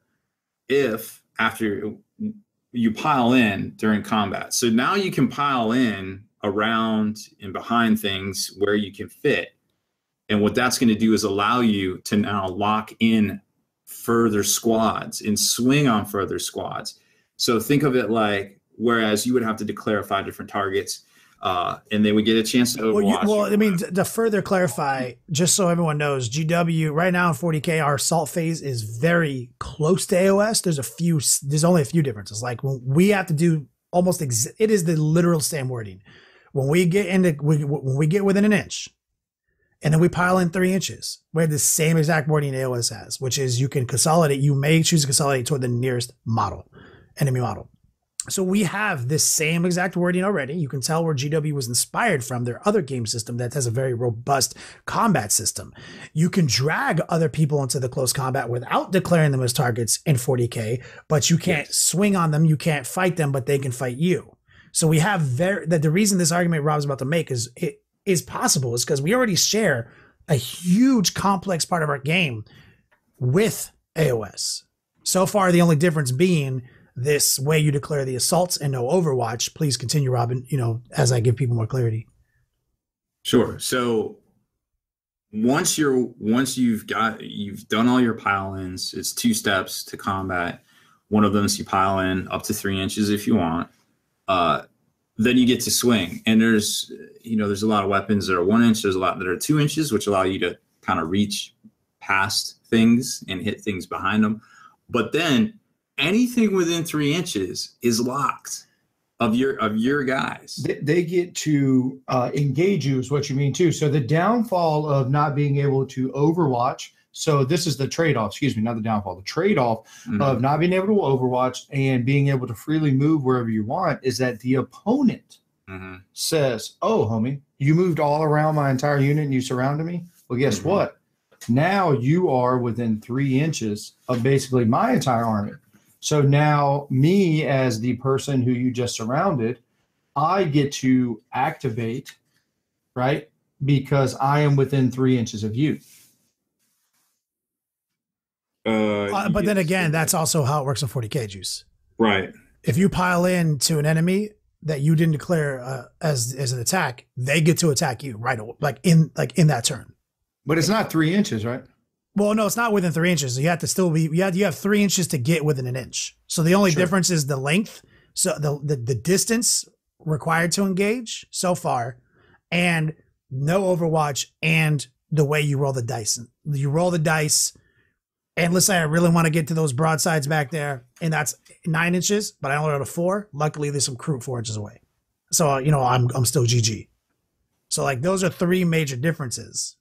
if after you pile in during combat, so now you can pile in around and behind things where you can fit. And what that's going to do is allow you to now lock in further squads and swing on further squads. So think of it like, whereas you would have to declare 5 different targets, and they would get a chance to overwatch. Well, I mean, to further clarify, just so everyone knows, GW right now in 40K, our assault phase is very close to AOS. There's only a few differences. Like when we have to do almost, it is the literal same wording. When we get when we get within an inch, and then we pile in 3 inches, we have the same exact wording AOS has, which is you can consolidate. You may choose to consolidate toward the nearest enemy model. So we have this same exact wording already. You can tell where GW was inspired from their other game system that has a very robust combat system. You can drag other people into the close combat without declaring them as targets in 40K, but you can't swing on them. You can't fight them, but they can fight you. So we have the reason this argument Rob's about to make is it is possible is because we already share a huge complex part of our game with AOS. So far, the only difference being this way you declare the assaults and no Overwatch. Please continue, Robin, as I give people more clarity. Sure. So once you've done all your pile-ins, it's 2 steps to combat. One of them is you pile in up to 3 inches if you want. Then you get to swing. And there's a lot of weapons that are 1 inch. There's a lot that are 2 inches, which allow you to kind of reach past things and hit things behind them. But then anything within 3 inches is locked of your guys. They get to engage you is what you mean too. So the downfall of not being able to Overwatch. So this is the trade-off, not the downfall. The trade-off of not being able to Overwatch and being able to freely move wherever you want is that the opponent says, oh, homie, you moved all around my entire unit and you surrounded me. Well, guess what? Now you are within 3 inches of basically my entire army. So now me as the person who you just surrounded, I get to activate, right? Because I am within 3 inches of you. But then again, that's also how it works in 40K juice. Right. If you pile in to an enemy that you didn't declare as an attack, they get to attack you right away, like in that turn. But it's not 3 inches, right? Well, no, it's not within 3 inches. You have to still be. You have 3 inches to get within an inch. So the only difference is the length. So the distance required to engage so far, and no Overwatch, and the way you roll the dice. You roll the dice. And let's say I really want to get to those broadsides back there, and that's 9 inches, but I only rolled a 4. Luckily, there's some crew 4 inches away. So, I'm still GG. So, like, those are 3 major differences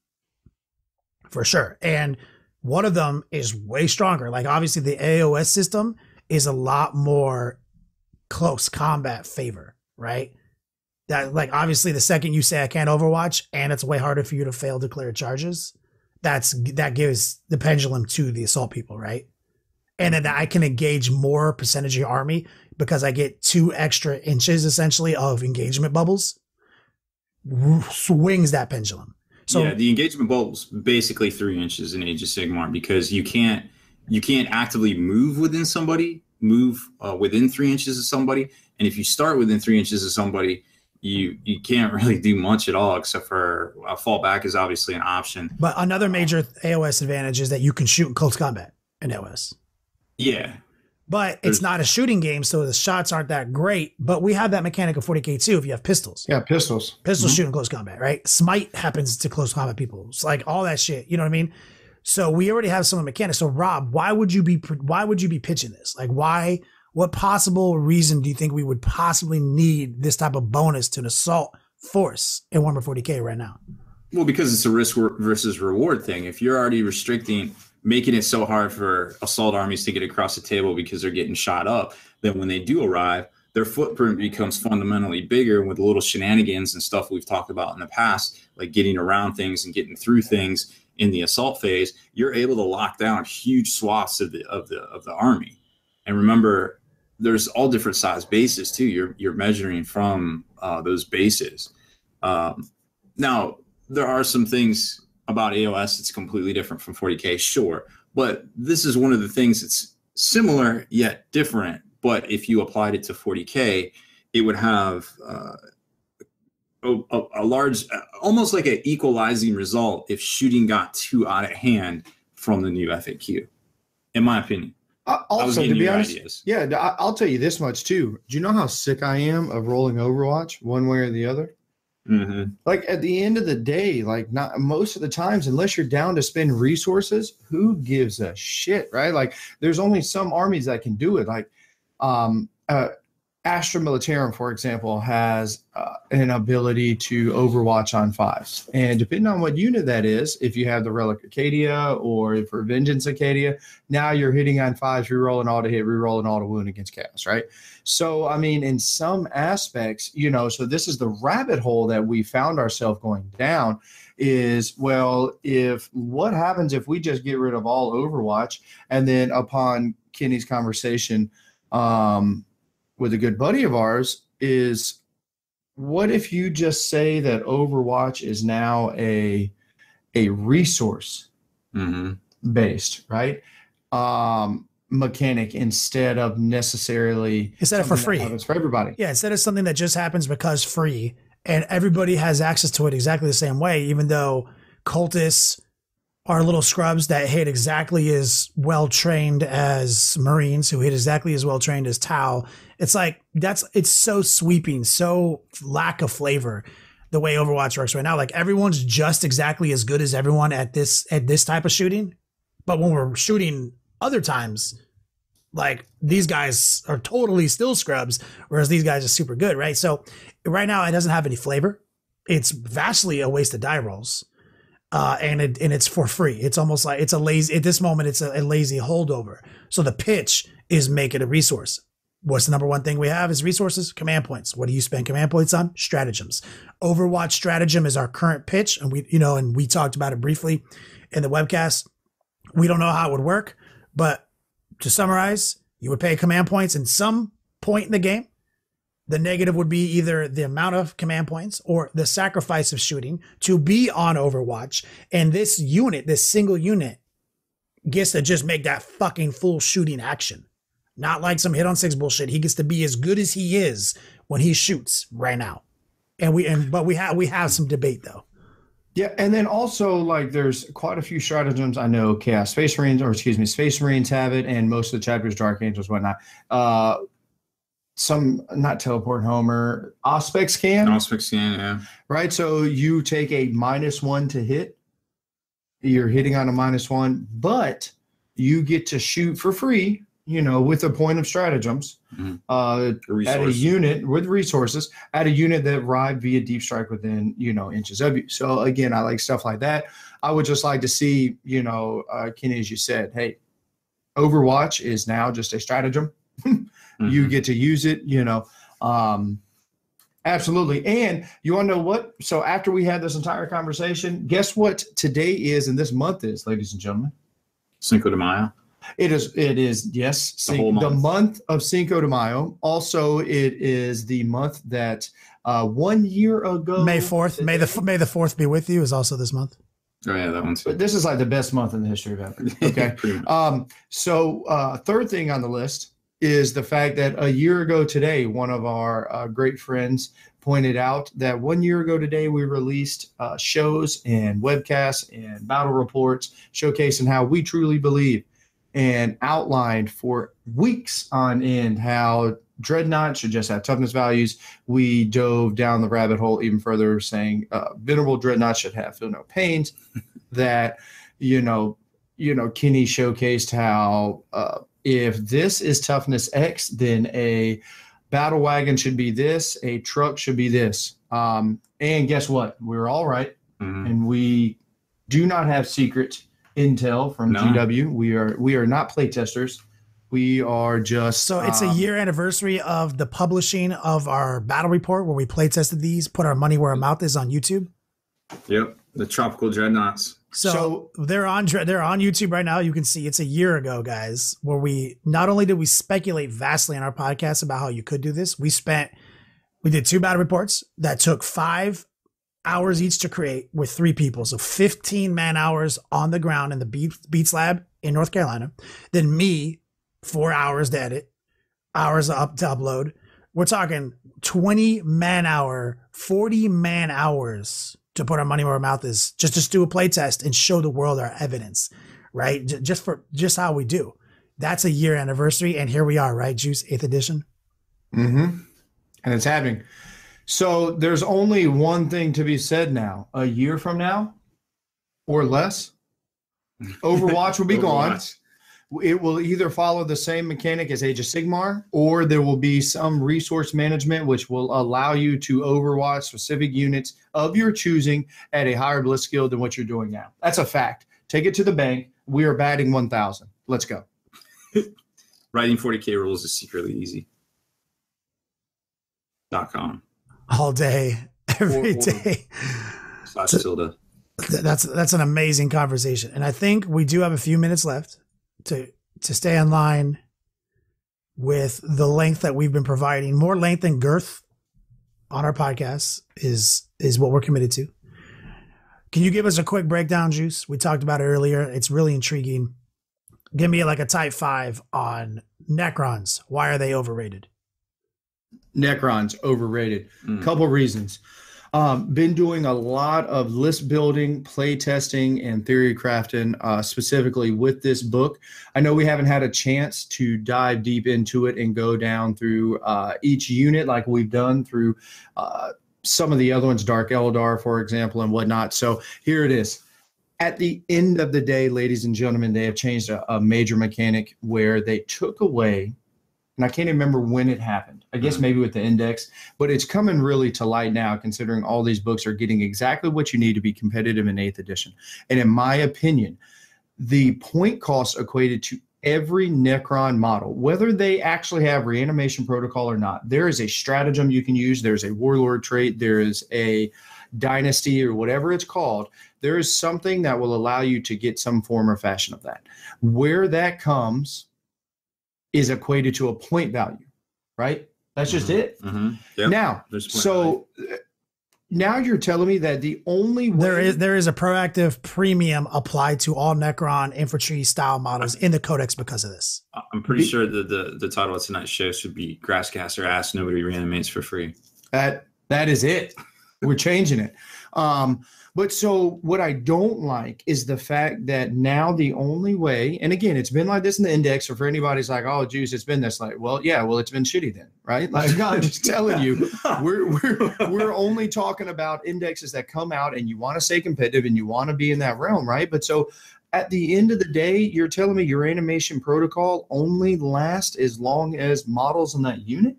for sure. And one of them is way stronger. Like, obviously, the AOS system is a lot more close combat favor, right? That, like, obviously, the second you say I can't Overwatch, and it's way harder for you to fail declared charges, that gives the pendulum to the assault people, right? And then I can engage more percentage of your army because I get 2 extra inches essentially of engagement bubbles. Swings that pendulum. So yeah, the engagement bubbles basically 3 inches in Age of Sigmar, because you can't actively move within somebody, within 3 inches of somebody, and if you start within 3 inches of somebody, you can't really do much at all, except for a fallback is obviously an option. But another major AOS advantage is that you can shoot in close combat in AOS. Yeah. But it's not a shooting game, so the shots aren't that great. But we have that mechanic of 40K too if you have pistols. Yeah, pistols. Pistols shoot in close combat, right? Smite happens to close combat people. It's like all that shit. You know what I mean? So we already have some of the mechanics. So Rob, why would you be pitching this? Like, why? What possible reason do you think we would possibly need this type of bonus to an assault force in Warhammer 40K right now? Well, because it's a risk versus reward thing. If you're already making it so hard for assault armies to get across the table because they're getting shot up, then when they do arrive, their footprint becomes fundamentally bigger with little shenanigans and stuff we've talked about in the past, like getting around things and getting through things in the assault phase. You're able to lock down huge swaths of the army. And remember, there's all different size bases too. You're measuring from those bases. Now, there are some things about AOS that's completely different from 40K, sure. But this is one of the things that's similar yet different. But if you applied it to 40K, it would have a large, almost like an equalizing result if shooting got too out of hand from the new FAQ, in my opinion. Also, to be honest, I'll tell you this much too. Do you know how sick I am of rolling Overwatch one way or the other? Mm-hmm. Like at the end of the day, like not most of the times, unless you're down to spend resources, who gives a shit, right? Like there's only some armies that can do it. Like Astra Militarum, for example, has an ability to Overwatch on 5s. And depending on what unit that is, if you have the Relic Acadia or for Vengeance Acadia, now you're hitting on 5s, rerolling all to hit, rerolling all to wound against Chaos, right? So, I mean, in some aspects, so this is the rabbit hole that we found ourselves going down is, well, what happens if we just get rid of all Overwatch? And then upon Kenny's conversation, with a good buddy of ours is, what if you just say that Overwatch is now a resource based, right? Mechanic instead of necessarily for free. It's for everybody. Yeah, instead of something that just happens because free and everybody has access to it exactly the same way, even though cultists are little scrubs that hit exactly as well trained as Marines, who hit exactly as well trained as Tau. It's like it's so sweeping, so lack of flavor the way Overwatch works right now. Like everyone's just exactly as good as everyone at this type of shooting. But when we're shooting other times, like these guys are totally still scrubs, whereas these guys are super good, right? So right now it doesn't have any flavor. It's vastly a waste of die rolls. And it's for free. It's almost like it's a lazy, at this moment, it's a lazy holdover. So the pitch is make it a resource. What's the number one thing we have is resources? Command points. What do you spend command points on? Stratagems. Overwatch stratagem is our current pitch. And we talked about it briefly in the webcast. We don't know how it would work, but to summarize, you would pay command points in some point in the game. The negative would be either the amount of command points or the sacrifice of shooting to be on Overwatch. And this unit, this single unit, gets to just make that fucking full shooting action. Not like some hit on 6 bullshit. He gets to be as good as he is when he shoots right now. But we have some debate though. Yeah, and then also like there's quite a few stratagems. I know Space Marines have it, and most of the chapters, Dark Angels, whatnot. Some not teleport Homer, Auspex can. Auspex can, yeah. Right. So you take a -1 to hit. You're hitting on a -1, but you get to shoot for free, with a point of stratagems at a unit with resources at a unit that arrived via deep strike within, inches of you. So again, I like stuff like that. I would just like to see, Kenny, as you said, hey, Overwatch is now just a stratagem. You get to use it, absolutely. And you want to know what? So after we had this entire conversation, guess what today is and this month is, ladies and gentlemen? Cinco de Mayo. It is, yes. The whole month. The month of Cinco de Mayo. Also, it is the month that 1 year ago. May 4th. May the 4th be with you is also this month. Oh, yeah, that one too. But this is like the best month in the history of ever. Okay. So third thing on the list is the fact that a year ago today, one of our great friends pointed out that 1 year ago today, we released shows and webcasts and battle reports showcasing how we truly believe and outlined for weeks on end how Dreadnought should just have toughness values. We dove down the rabbit hole even further, saying Venerable Dreadnought should have feel no pains. That, Kenny showcased how if this is toughness X, then a battle wagon should be this, a truck should be this. And guess what? We're all right. And we do not have secret intel from GW. We are not playtesters. We are just so it's a year anniversary of the publishing of our battle report where we play tested these, put our money where our mouth is on YouTube. Yep, the tropical dreadnoughts. So they're on YouTube right now. You can see it's a year ago, guys, where we not only did we speculate vastly on our podcast about how you could do this, we did 2 battle reports that took 5 hours each to create with 3 people. So 15 man hours on the ground in the Beats Lab in North Carolina. Then me, 4 hours to edit, hours up to upload. We're talking 20 man hour, 40 man hours to put our money where our mouth is, just to do a play test and show the world our evidence, right? Just how we do. That's a year anniversary. And here we are, right, Juice, 8th edition? And it's happening. So there's only one thing to be said now. A year from now or less, Overwatch will be gone. It will either follow the same mechanic as Age of Sigmar, or there will be some resource management which will allow you to overwatch specific units of your choosing at a higher bliss skill than what you're doing now. That's a fact. Take it to the bank. We are batting 1,000. Let's go. Writing 40K rules is secretly easy. .com. All day, every day. /tilde. That's an amazing conversation. And I think we do have a few minutes left to stay in line with the length that we've been providing. More length and girth on our podcast is what we're committed to. Can you give us a quick breakdown, Juice? We talked about it earlier. It's really intriguing. Give me like a type 5 on Necrons. Why are they overrated? Necrons overrated. Couple reasons. Been doing a lot of list building, play testing, and theory crafting, specifically with this book. I know we haven't had a chance to dive deep into it and go down through each unit like we've done through some of the other ones, Dark Eldar, for example, and whatnot. So here it is. At the end of the day, ladies and gentlemen, they have changed a major mechanic where they took away, and I can't remember when it happened. I guess maybe with the index, but it's coming really to light now, considering all these books are getting exactly what you need to be competitive in 8th edition. And in my opinion, the point cost equated to every Necron model, whether they actually have reanimation protocol or not, there is a stratagem you can use. There's a warlord trait. There is a dynasty or whatever it's called. There is something that will allow you to get some form or fashion of that. Where that comes is equated to a point value, right? That's just it. Yep. Now, so now you're telling me that the only way there is a proactive premium applied to all Necron infantry style models in the Codex because of this. I'm pretty sure that the title of tonight's show should be Grasscaster Ass Nobody Reanimates for Free. That is it. We're changing it. But so what I don't like is the fact that now the only way, and again, it's been like this in the index, or for anybody's like, oh, geez, it's been this, like, well, yeah, well, it's been shitty then, right? Like, I'm just telling you, we're only talking about indexes that come out and you want to stay competitive and you want to be in that realm, right? But so at the end of the day, you're telling me your animation protocol only lasts as long as models in that unit?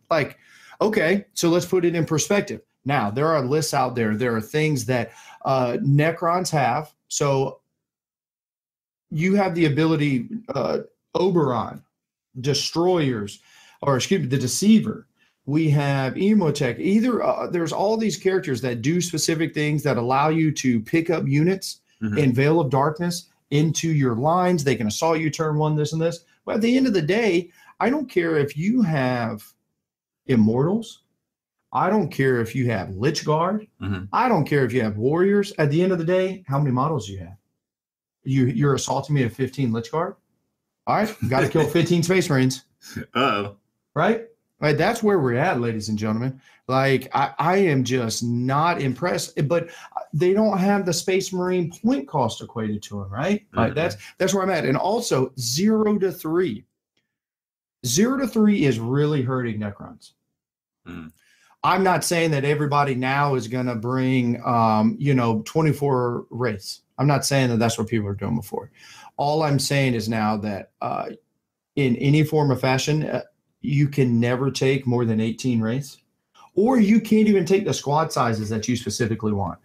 Like, okay, so let's put it in perspective. Now, there are lists out there. There are things that Necrons have. So you have the ability, Oberon, Destroyers, or excuse me, the Deceiver. We have Emotech. There's all these characters that do specific things that allow you to pick up units in Veil of Darkness into your lines. They can assault you turn one, this and this. But at the end of the day, I don't care if you have Immortals. I don't care if you have Lich Guard. I don't care if you have Warriors. At the end of the day, how many models do you have? You're assaulting me at 15 Lich Guard? All right, got to kill 15 Space Marines. Uh-oh. Right? That's where we're at, ladies and gentlemen. Like, I am just not impressed. But they don't have the Space Marine point cost equated to them, right? Like, that's where I'm at. And also, 0 to 3. 0 to 3 is really hurting Necrons. I'm not saying that everybody now is going to bring, 24 wraiths. I'm not saying that that's what people were doing before. All I'm saying is now that in any form of fashion, you can never take more than 18 wraiths, or you can't even take the squad sizes that you specifically want.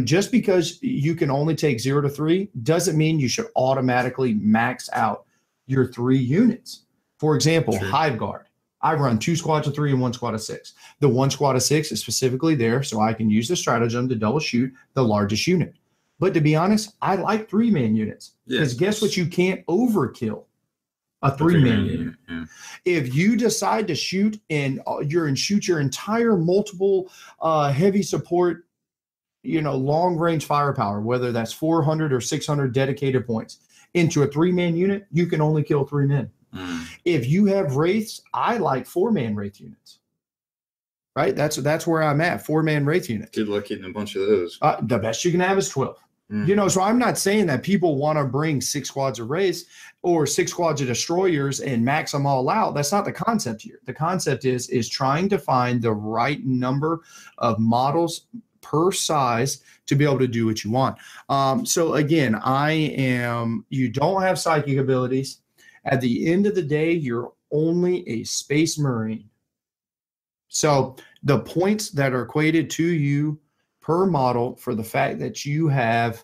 Just because you can only take 0 to 3 doesn't mean you should automatically max out your 3 units. For example, Hive Guard. I run 2 squads of 3 and 1 squad of 6. The 1 squad of 6 is specifically there so I can use the stratagem to double shoot the largest unit. But to be honest, I like 3-man units because guess what? You can't overkill a 3-man unit. Yeah. If you decide to shoot and shoot your entire multiple heavy support, long range firepower, whether that's 400 or 600 dedicated points into a 3-man unit, you can only kill 3 men. If you have wraiths, I like 4-man wraith units. Right? That's where I'm at. 4-man wraith units. Good luck getting a bunch of those. The best you can have is 12. So I'm not saying that people want to bring 6 squads of wraiths or 6 squads of destroyers and max them all out. That's not the concept here. The concept is trying to find the right number of models per size to be able to do what you want. So again, you don't have psychic abilities. At the end of the day, you're only a Space Marine. So the points that are equated to you per model for the fact that you have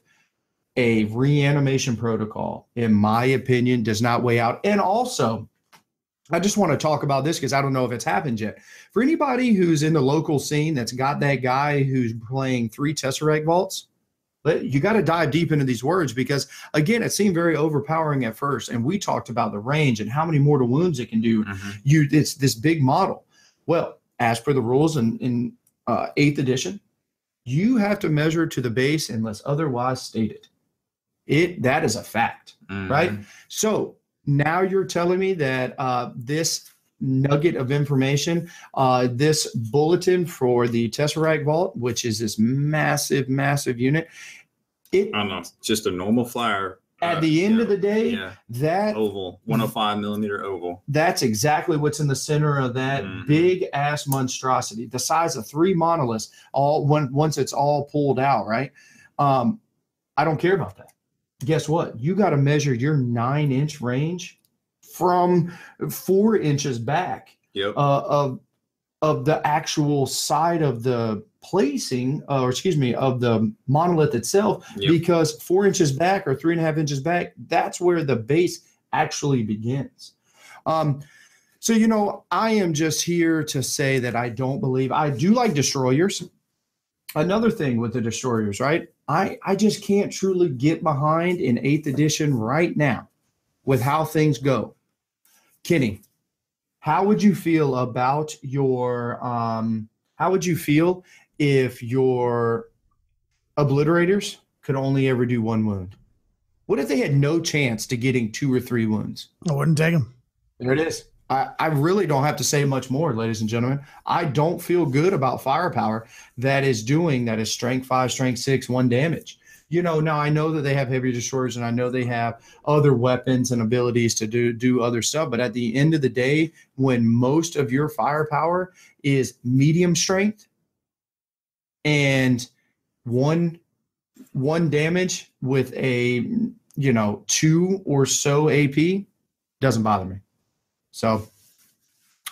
a reanimation protocol, in my opinion, does not weigh out. And also, I just want to talk about this because I don't know if it's happened yet. For anybody who's in the local scene that's got that guy who's playing 3 Tesseract Vaults, but you got to dive deep into these words because, again, it seemed very overpowering at first. And we talked about the range and how many mortal wounds it can do. It's this big model. Well, as per the rules in 8th edition, you have to measure to the base unless otherwise stated. That is a fact, right? So now you're telling me that this nugget of information, this bulletin for the Tesseract Vault, which is this massive, massive unit. I don't know, just a normal flyer. At the end of the day, that oval, 105 millimeter oval. That's exactly what's in the center of that big ass monstrosity, the size of 3 monoliths. Once it's all pulled out, right? I don't care about that. Guess what? You got to measure your 9-inch range from 4 inches back of the actual side of the placing, of the monolith itself, because 4 inches back or 3.5 inches back, that's where the base actually begins. So, I am just here to say that I don't believe. I do like destroyers. Another thing with the destroyers, right? I just can't truly get behind in 8th edition right now with how things go. Kenny, How would you feel about your how would you feel if your obliterators could only ever do 1 wound? What if they had no chance to getting 2 or 3 wounds? I wouldn't take them. There it is. I really don't have to say much more, ladies and gentlemen. I don't feel good about firepower that is strength 5, strength 6, 1 damage. Now I know that they have heavy destroyers and I know they have other weapons and abilities to do other stuff. But at the end of the day, when most of your firepower is medium strength and one damage with a 2 or so AP, doesn't bother me. So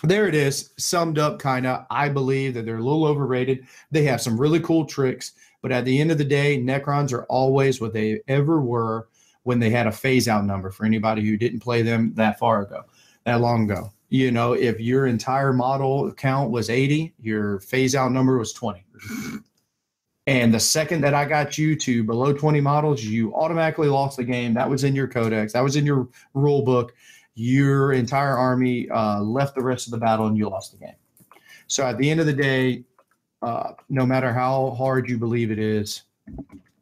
there it is, summed up kind of. I believe that they're a little overrated. They have some really cool tricks, but at the end of the day, Necrons are always what they ever were when they had a phase-out number for anybody who didn't play them that long ago. If your entire model count was 80, your phase-out number was 20. And the second that I got you to below 20 models, you automatically lost the game. That was in your codex. That was in your rule book. Your entire army left the rest of the battle and you lost the game. So at the end of the day, no matter how hard you believe it is,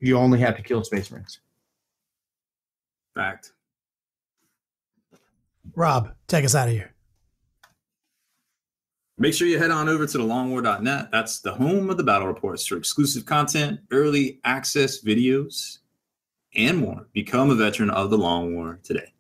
you only have to kill Space Marines. Fact. Rob, take us out of here. Make sure you head on over to thelongwar.net. That's the home of the battle reports for exclusive content, early access videos, and more. Become a veteran of the Long War today.